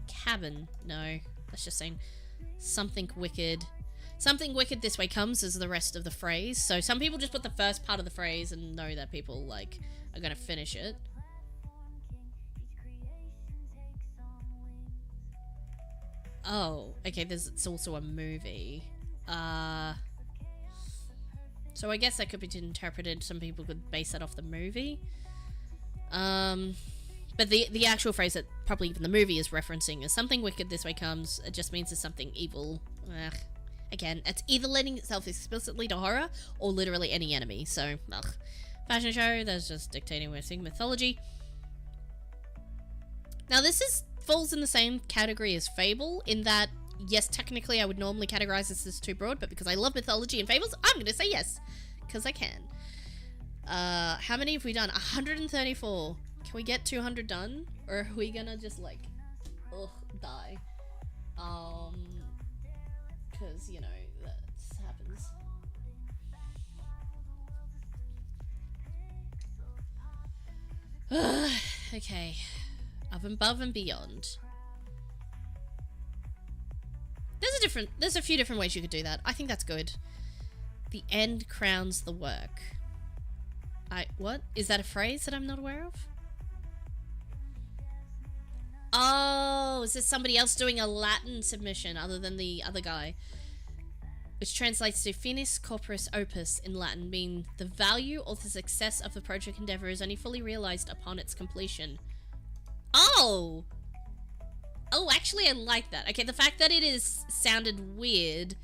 Cabin. No. That's just saying something wicked. Something wicked this way comes as the rest of the phrase. So some people just put the first part of the phrase and know that people, like, are gonna finish it. Oh, okay, it's also a movie. So I guess that could be interpreted, some people could base that off the movie. But But the actual phrase that probably even the movie is referencing is something wicked this way comes. It just means there's something evil. Ugh. Again, it's either lending itself explicitly to horror or literally any enemy. So, ugh. Fashion show, that's just dictating Western mythology. Now, this falls in the same category as Fable, in that, yes, technically I would normally categorize this as too broad, but because I love mythology and fables, I'm going to say yes, because I can. How many have we done? 134. Can we get 200 done? Or are we gonna just, like, die? Because, you know, that happens. Okay. Above and beyond. There's a few different ways you could do that. I think that's good. The end crowns the work. What? Is that a phrase that I'm not aware of? Oh, is this somebody else doing a Latin submission other than the other guy? Which translates to finis corporis opus in Latin, meaning the value or the success of the project endeavor is only fully realized upon its completion. Oh! Oh, actually, I like that. Okay, the fact that it is sounded weird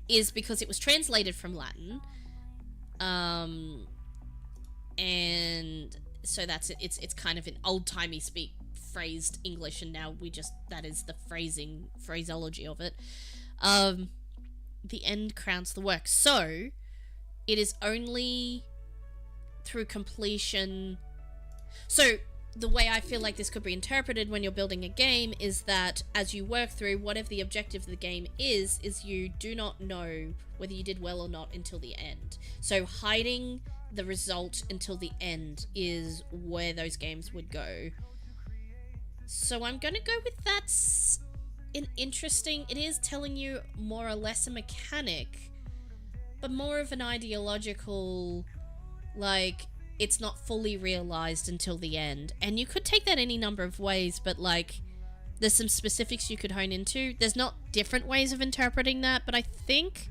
is because it was translated from Latin. And so that's it. It's kind of an old-timey phrased English, and now that is the phraseology of it. The end crowns the work. So, it is only through completion. So, the way I feel like this could be interpreted when you're building a game is that as you work through whatever the objective of the game is you do not know whether you did well or not until the end. So hiding the result until the end is where those games would go. So I'm gonna go with that's an interesting... It is telling you more or less a mechanic, but more of an ideological, like, it's not fully realized until the end. And you could take that any number of ways, but, like, there's some specifics you could hone into. There's not different ways of interpreting that, but I think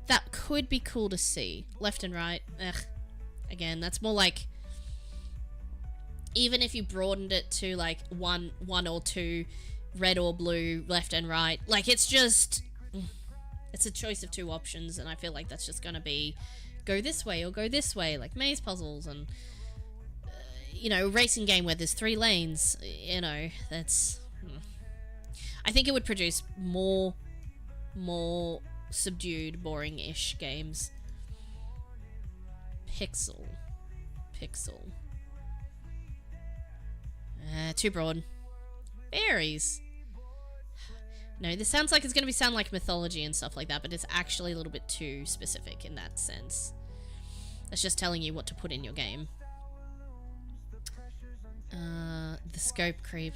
that could be cool to see. Left and right, again, that's more like... Even if you broadened it to, like, one or two, red or blue, left and right, like, it's just... It's a choice of two options, and I feel like that's just gonna be... go this way or go this way, like maze puzzles and, you know, racing game where there's 3 lanes, you know, that's... I think it would produce more subdued, boring-ish games. Pixel. Too broad. Fairies. No, this sounds like it's going to sound like mythology and stuff like that, but it's actually a little bit too specific in that sense. It's just telling you what to put in your game. The scope creep.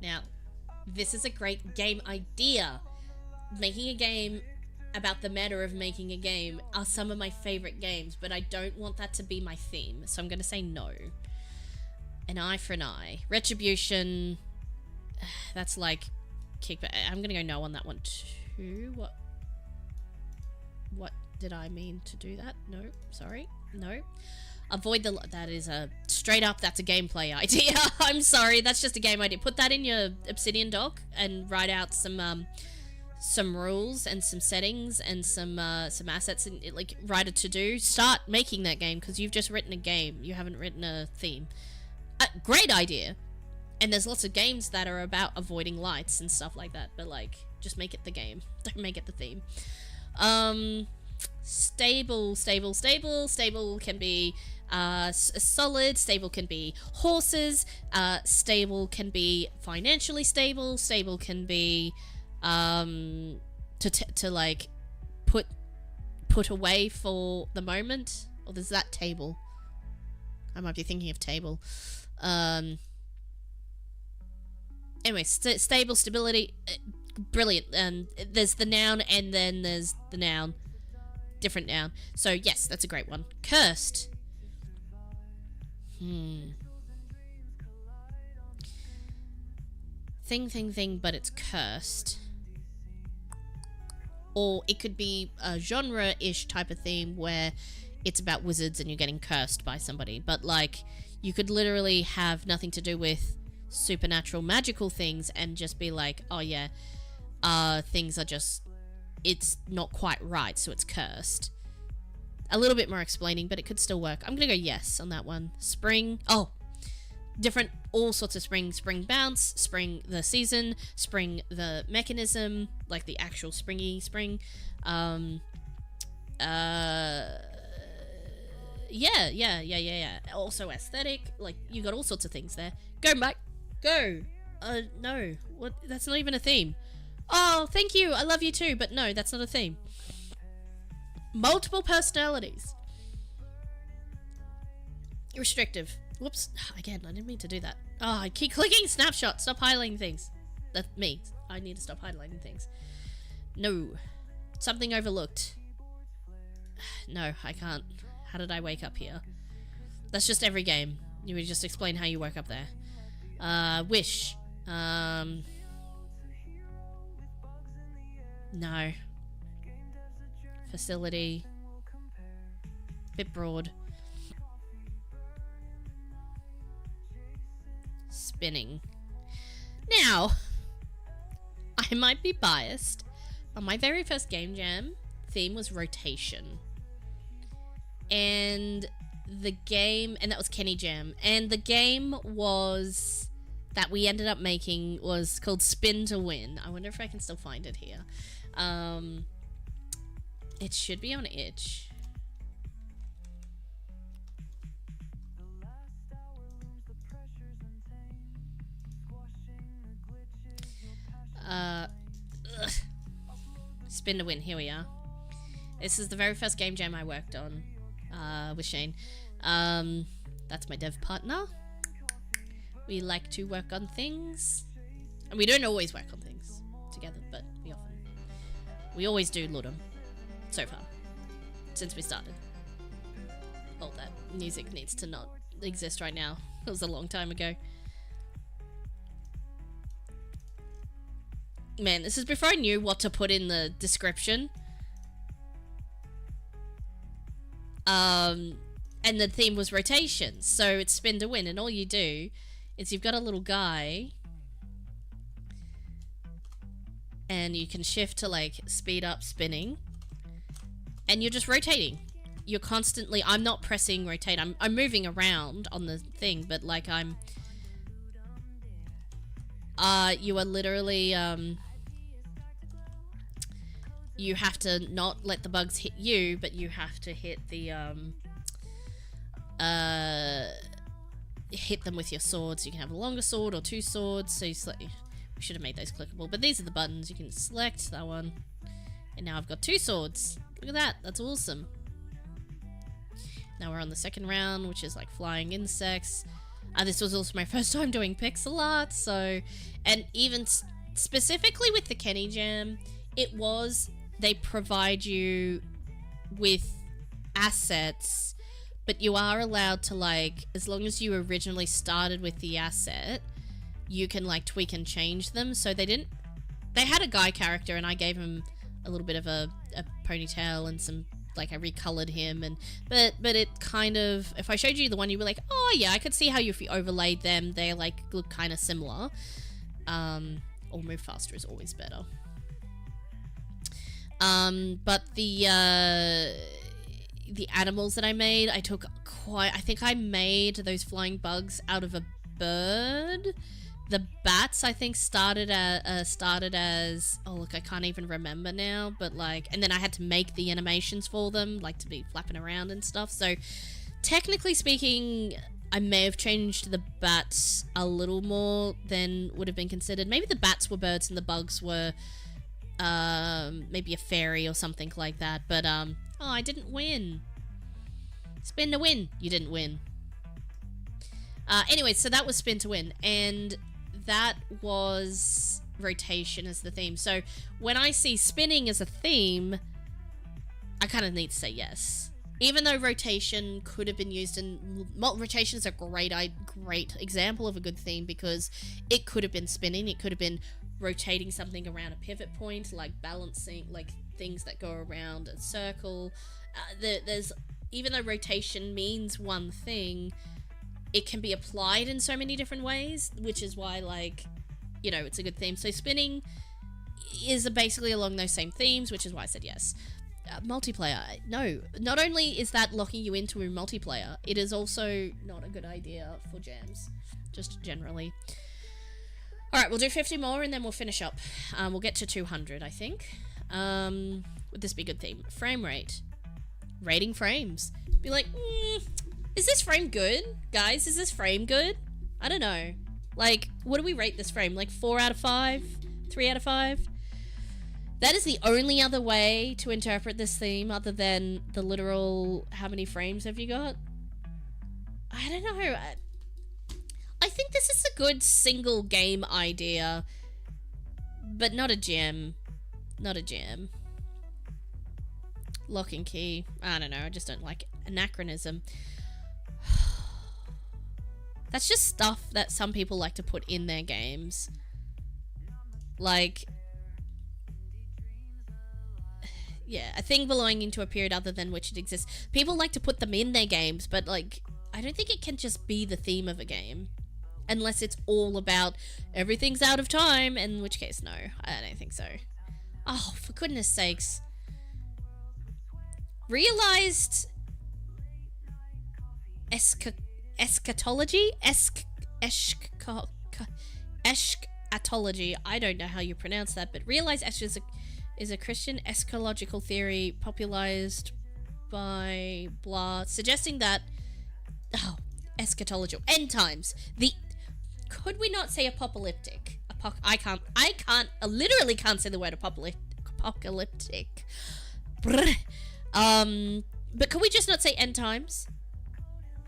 Now, this is a great game idea. Making a game about the matter of making a game are some of my favorite games, but I don't want that to be my theme, so I'm going to say no. An eye for an eye. Retribution... That's like kickback. I'm gonna go no on that one too. What did I mean to do that? No, sorry, no. Avoid the... That is a straight up. That's a gameplay idea. I'm sorry. That's just a game idea. Put that in your Obsidian doc and write out some rules and some settings and some assets and like write a to do. Start making that game because you've just written a game. You haven't written a theme. Great idea. And there's lots of games that are about avoiding lights and stuff like that, but, like, just make it the game. Don't make it the theme. Stable can be solid. Stable can be horses. Stable can be financially stable. Stable can be to like put away for the moment. Or there's that table. I might be thinking of table. Anyway, stable, stability, brilliant. There's the noun and then there's the noun. Different noun. So, yes, that's a great one. Cursed. Thing, but it's cursed. Or it could be a genre-ish type of theme where it's about wizards and you're getting cursed by somebody. But, like, You could literally have nothing to do with supernatural magical things and just be like, oh yeah, things are just, it's not quite right, so it's cursed. A little bit more explaining, but it could still work. I'm gonna go yes on that one. Spring. Oh, different, all sorts of spring. Spring bounce, spring the season, spring the mechanism, like the actual springy spring. Yeah. Also aesthetic, like you got all sorts of things there. Go back. Go. No. What? That's not even a theme. Oh, thank you. I love you too, but no, that's not a theme. Multiple personalities. Restrictive. Whoops. Again, I didn't mean to do that. Oh, I keep clicking snapshot. Stop highlighting things. That's me. I need to stop highlighting things. No. Something overlooked. No, I can't. How did I wake up here? That's just every game. You would just explain how you woke up there. Wish. No. Facility. Bit broad. Spinning. Now, I might be biased, but my very first game jam theme was rotation. And the game, and that was Kenny Jam, and the game was that we ended up making was called Spin to Win. I wonder if I can still find it here. It should be on itch. Spin to Win, here we are. This is the very first game jam I worked on with Shane. That's my dev partner. We like to work on things. And we don't always work on things together, but we always do Ludum. So far. Since we started. All that music needs to not exist right now. It was a long time ago. Man, this is before I knew what to put in the description. And the theme was rotation, so it's spin to win, and all you do is you've got a little guy and you can shift to like speed up spinning and you're just rotating. You're constantly, I'm not pressing rotate, I'm moving around on the thing, but like you are literally you have to not let the bugs hit you, but you have to hit the hit them with your swords. You can have a longer sword or two swords, so you select, we should have made those clickable, but these are the buttons. You can select that one, and now I've got two swords. Look at that, that's awesome. Now we're on the second round, which is like flying insects. This was also my first time doing pixel art, so, and even specifically with the Kenny Jam, they provide you with assets, but you are allowed to, like, as long as you originally started with the asset, you can like tweak and change them. So they had a guy character and I gave him a little bit of a ponytail and some, like, I recolored him, and but it kind of, if I showed you the one, you'd be like, oh yeah, I could see how if you overlaid them, they like look kind of similar. Or move faster is always better. But the animals that I made, I think I made those flying bugs out of a bird. The bats, I think, started as, oh look, I can't even remember now, but like, and then I had to make the animations for them, like to be flapping around and stuff. So technically speaking, I may have changed the bats a little more than would have been considered. Maybe the bats were birds and the bugs were maybe a fairy or something like that. But oh, I didn't win. Spin to win. You didn't win. Anyway, so that was spin to win, and that was rotation as the theme. So when I see spinning as a theme, I kind of need to say yes. Even though rotation could have been used in... rotation is a great example of a good theme, because it could have been spinning, it could have been rotating something around a pivot point, like balancing, like things that go around a circle. There's, even though rotation means one thing, it can be applied in so many different ways, which is why, like, you know, it's a good theme. So spinning is basically along those same themes, which is why I said yes. Multiplayer, no. Not only is that locking you into a multiplayer, it is also not a good idea for jams, just generally. Alright, we'll do 50 more and then we'll finish up. We'll get to 200, I think. Would this be a good theme? Frame rate. Rating frames. Be like, is this frame good? Guys, is this frame good? I don't know. Like, what do we rate this frame? Like 4 out of 5? 3 out of 5? That is the only other way to interpret this theme other than the literal how many frames have you got? I don't know. I think this is a good single game idea, but not a gem. Not a gem. Lock and key. I don't know. I just don't like anachronism. That's just stuff that some people like to put in their games. Like, yeah, a thing belonging to a period other than which it exists. People like to put them in their games, but, like, I don't think it can just be the theme of a game. Unless it's all about everything's out of time, in which case, no, I don't think so. Oh, for goodness sakes. Realized eschatology? Eschatology. I don't know how you pronounce that, but realized is a Christian eschatological theory popularized by blah, suggesting that eschatological end times. Could we not say apocalyptic? I literally can't say the word apocalyptic. But could we just not say end times?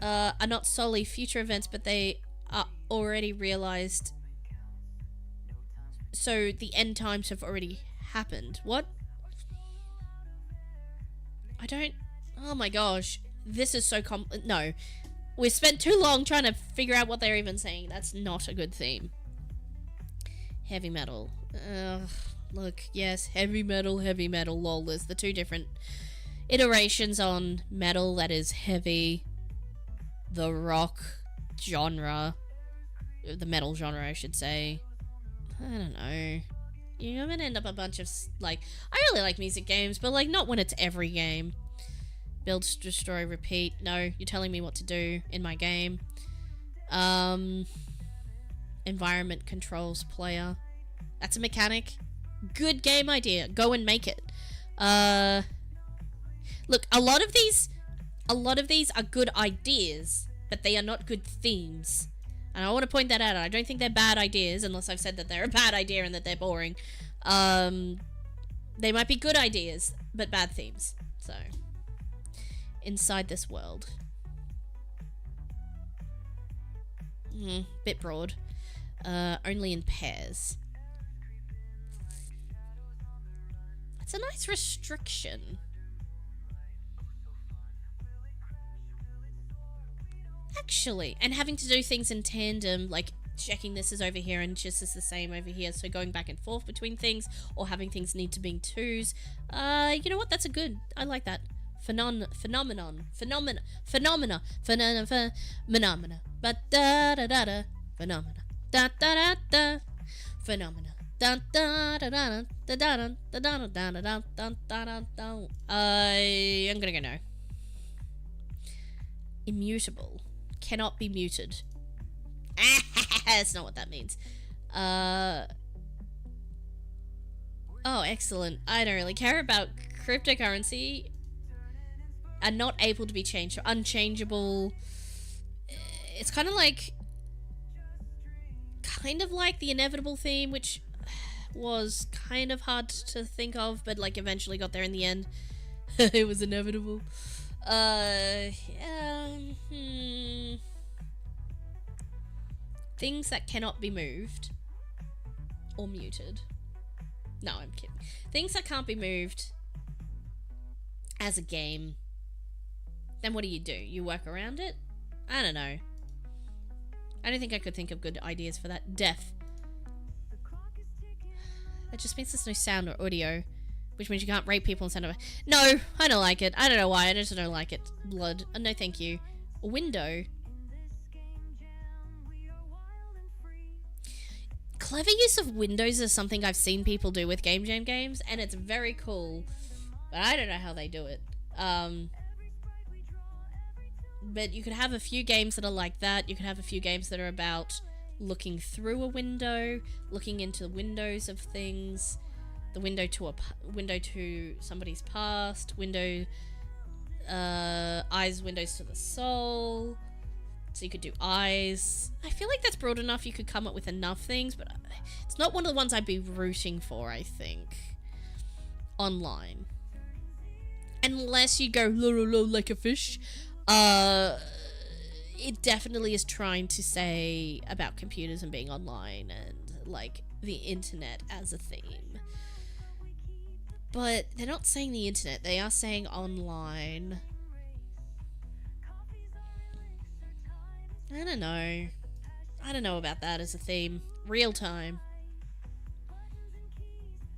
Are not solely future events, but they are already realized. So the end times have already happened. What? I don't... Oh my gosh. This is so no. We spent too long trying to figure out what they're even saying. That's not a good theme. Heavy metal. Look, yes, heavy metal, lol. There's the two different iterations on metal that is heavy. The rock genre. The metal genre, I should say. I don't know. You're gonna end up a bunch of, like... I really like music games, but, like, not when it's every game. Build, destroy, repeat. No, you're telling me what to do in my game. Environment controls player. That's a mechanic. Good game idea. Go and make it. Look, a lot of these are good ideas, but they are not good themes. And I want to point that out. I don't think they're bad ideas, unless I've said that they're a bad idea and that they're boring. They might be good ideas, but bad themes. So... Inside this world. Bit broad. Only in pairs. That's a nice restriction. Actually, and having to do things in tandem, like checking this is over here and just is the same over here, so going back and forth between things, or having things need to be twos. You know what? That's a good... I like that. Phenomena. But da da da da. Phenomena. Da da da da. Phenomena. Da da da da da da da da da da da da da da. I'm gonna go no. Immutable. Cannot be muted. That's not what that means. Oh, excellent. I don't really care about cryptocurrency. Are not able to be changed. Unchangeable. It's kind of like the inevitable theme, which was kind of hard to think of, but like eventually got there in the end. It was inevitable. Things that cannot be moved or muted. No, I'm kidding. Things that can't be moved as a game. Then what do? You work around it? I don't know. I don't think I could think of good ideas for that. Deaf. That just means there's no sound or audio, which means you can't rate people instead of... No, I don't like it. I don't know why. I just don't like it. Blood. No, thank you. A window. clever use of windows is something I've seen people do with game jam games, and it's very cool, but I don't know how they do it. But you could have a few games that are like that. You could have a few games that are about looking through a window, looking into the windows of things, the window to somebody's past, windows to the soul. So you could do eyes. I feel like that's broad enough. You could come up with enough things, but it's not one of the ones I'd be rooting for, I think, online. Unless you go like a fish. It definitely is trying to say about computers and being online and, like, the internet as a theme. But they're not saying the internet, they are saying online. I don't know. I don't know about that as a theme. Real time.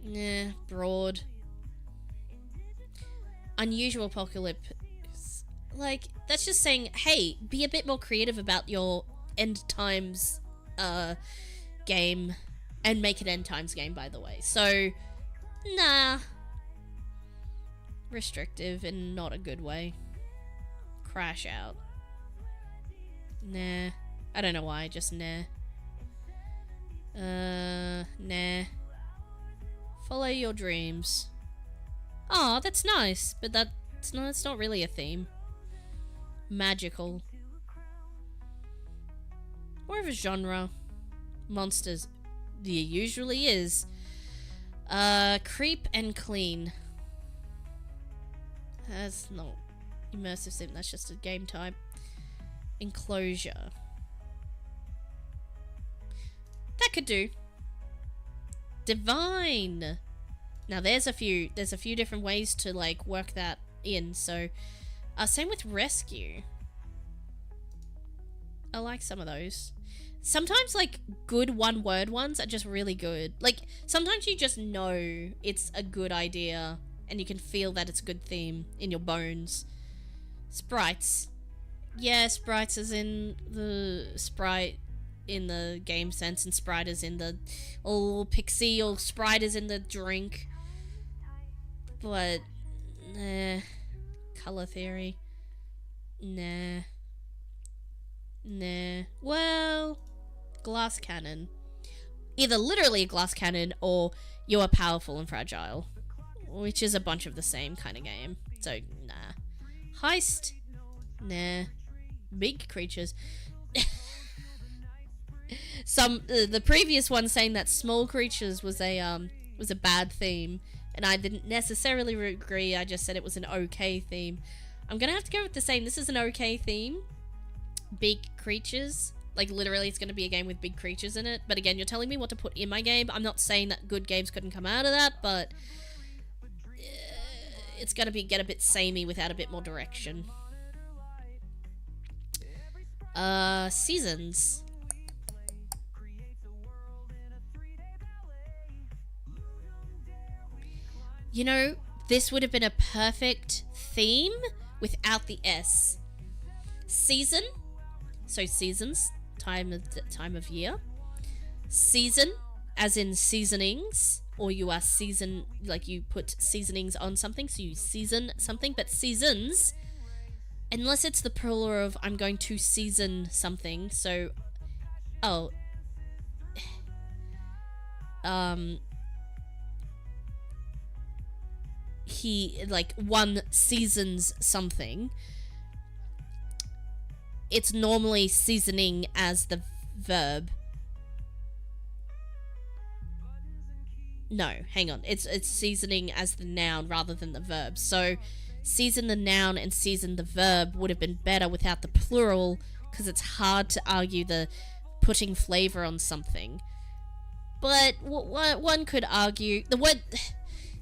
Nah, broad. Unusual apocalypse. Like, that's just saying, hey, be a bit more creative about your end times game, and make an end times game, by the way. So, nah. Restrictive in not a good way. Crash out. Nah. I don't know why, just nah. Nah. Follow your dreams. Aw, that's nice, but that's not really a theme. Magical. More of a genre. Monsters. There usually is. Creep and clean. That's not immersive sim, that's just a game type. Enclosure. That could do. Divine. Now there's a few different ways to, like, work that in, so same with rescue. I like some of those. Sometimes, like, good one-word ones are just really good. Like, sometimes you just know it's a good idea and you can feel that it's a good theme in your bones. Sprites. Yeah, sprites is in the sprite in the game sense, and sprite is in the pixie, or sprite is in the drink. But, nah. Color theory. Nah. Nah. Well, glass cannon. Either literally a glass cannon, or you are powerful and fragile. Which is a bunch of the same kind of game. So, nah. Heist. Nah. Big creatures. The previous one saying that small creatures was a bad theme, and I didn't necessarily agree. I just said it was an okay theme. I'm gonna have to go with the same. This is an okay theme. Big creatures. Like, literally, it's gonna be a game with big creatures in it. But again, you're telling me what to put in my game. I'm not saying that good games couldn't come out of that, but it's gonna get a bit samey without a bit more direction. Seasons. You know, this would have been a perfect theme without the S. Season. So seasons, time of year. Season, as in seasonings, or you are season, like you put seasonings on something, so you season something. But seasons, unless it's the plural of I'm going to season something. So, he, like, one seasons something. It's normally seasoning as the verb. No, hang on. It's seasoning as the noun rather than the verb. So, season the noun and season the verb would have been better without the plural, because it's hard to argue the putting flavor on something. But one could argue the word.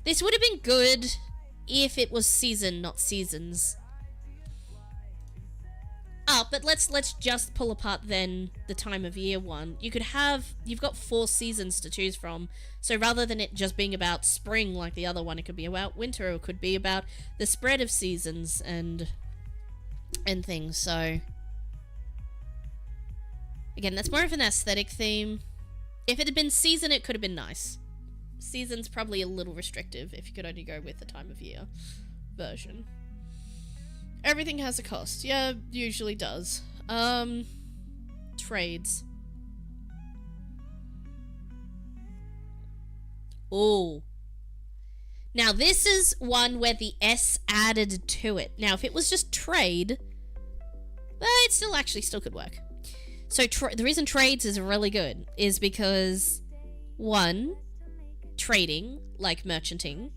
This would have been good if it was season, not seasons. But let's just pull apart then the time of year one. You've got 4 seasons to choose from. So rather than it just being about spring like the other one, it could be about winter, or it could be about the spread of seasons and things. So again, that's more of an aesthetic theme. If it had been season, it could have been nice. Season's probably a little restrictive if you could only go with the time of year version. Everything has a cost. Yeah, usually does. Trades. Oh. Now this is one where the S added to it. Now if it was just trade, it still could work. So the reason trades is really good is because 1, trading, like merchanting.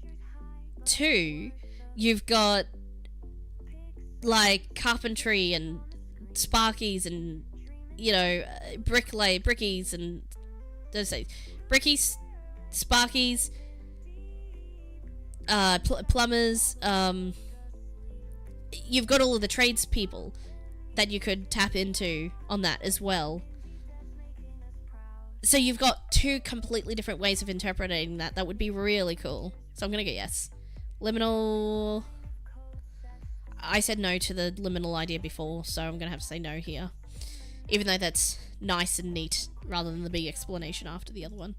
2, you've got like carpentry and sparkies and, you know, brickies and brickies, sparkies, plumbers. You've got all of the tradespeople that you could tap into on that as well. So you've got 2 completely different ways of interpreting that. That would be really cool. So I'm gonna go yes. Liminal. I said no to the liminal idea before, so I'm gonna have to say no here. Even though that's nice and neat, rather than the big explanation after the other one.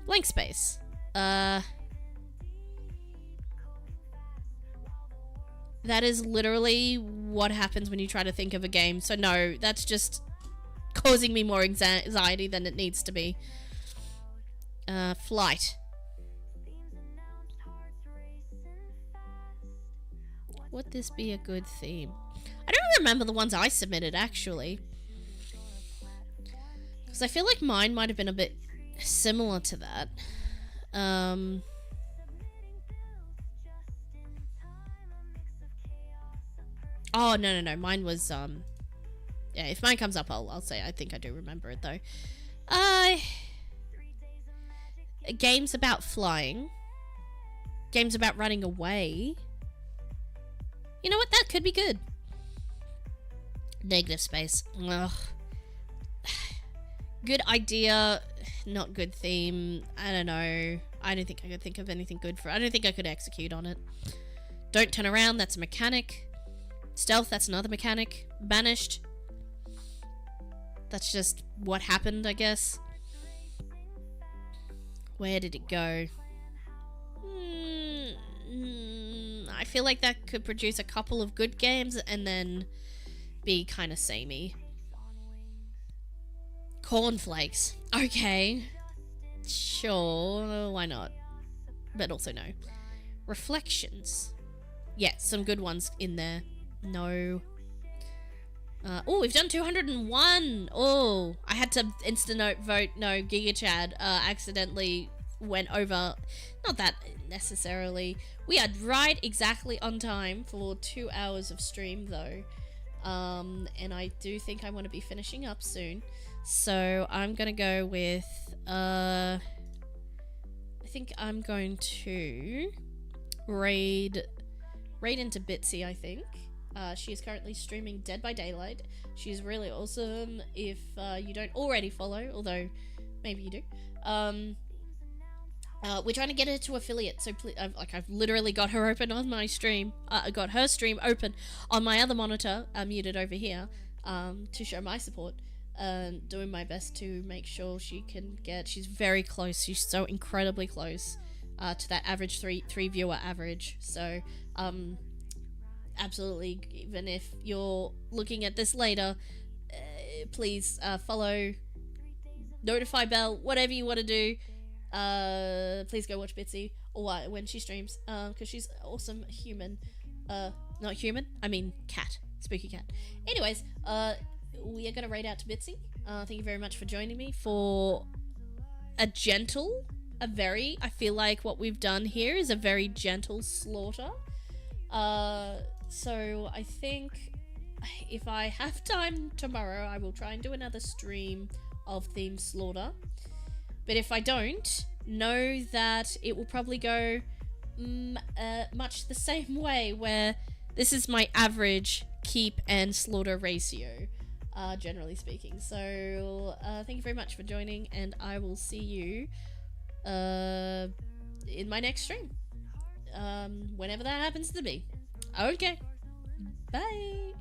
Blank space. That is literally what happens when you try to think of a game. So no, that's just causing me more anxiety than it needs to be. Flight. Would this be a good theme? I don't remember the ones I submitted, actually. Because I feel like mine might have been a bit similar to that. Oh, no. Mine was, yeah, if mine comes up, I'll say I think I do remember it, though. Games about flying. Games about running away. You know what? That could be good. Negative space. Ugh. Good idea. Not good theme. I don't know. I don't think I could think of anything good for it. I don't think I could execute on it. Don't turn around. That's a mechanic. Stealth. That's another mechanic. Banished. That's just what happened, I guess. Where did it go? I feel like that could produce a couple of good games and then be kind of samey. Cornflakes. Okay. Sure, why not? But also no. Reflections. Yeah, some good ones in there. No. Oh, we've done 201. Oh, I had to instant vote no. Giga Chad accidentally went over. Not that necessarily. We are right exactly on time for 2 hours of stream though. And I do think I want to be finishing up soon. So I'm gonna go with I think I'm going to raid into Bitsy, I think. She is currently streaming Dead by Daylight. She's really awesome. If you don't already follow, although maybe you do, we're trying to get her to affiliate. So please, I've literally got her open on my stream. I got her stream open on my other monitor, muted over here, to show my support. Doing my best to make sure she can get. She's very close. She's so incredibly close to that average three viewer average. So absolutely, even if you're looking at this later, please follow, notify bell, whatever you want to do. Please go watch Bitsy or when she streams, because she's an awesome human. Not human, I mean cat, spooky cat. Anyways, we are gonna raid out to Bitsy. Thank you very much for joining me for I feel like what we've done here is a very gentle slaughter. So I think if I have time tomorrow, I will try and do another stream of Theme Slaughter. But if I don't, know that it will probably go much the same way, where this is my average keep and slaughter ratio, generally speaking. So thank you very much for joining, and I will see you in my next stream, whenever that happens to be. Okay, bye.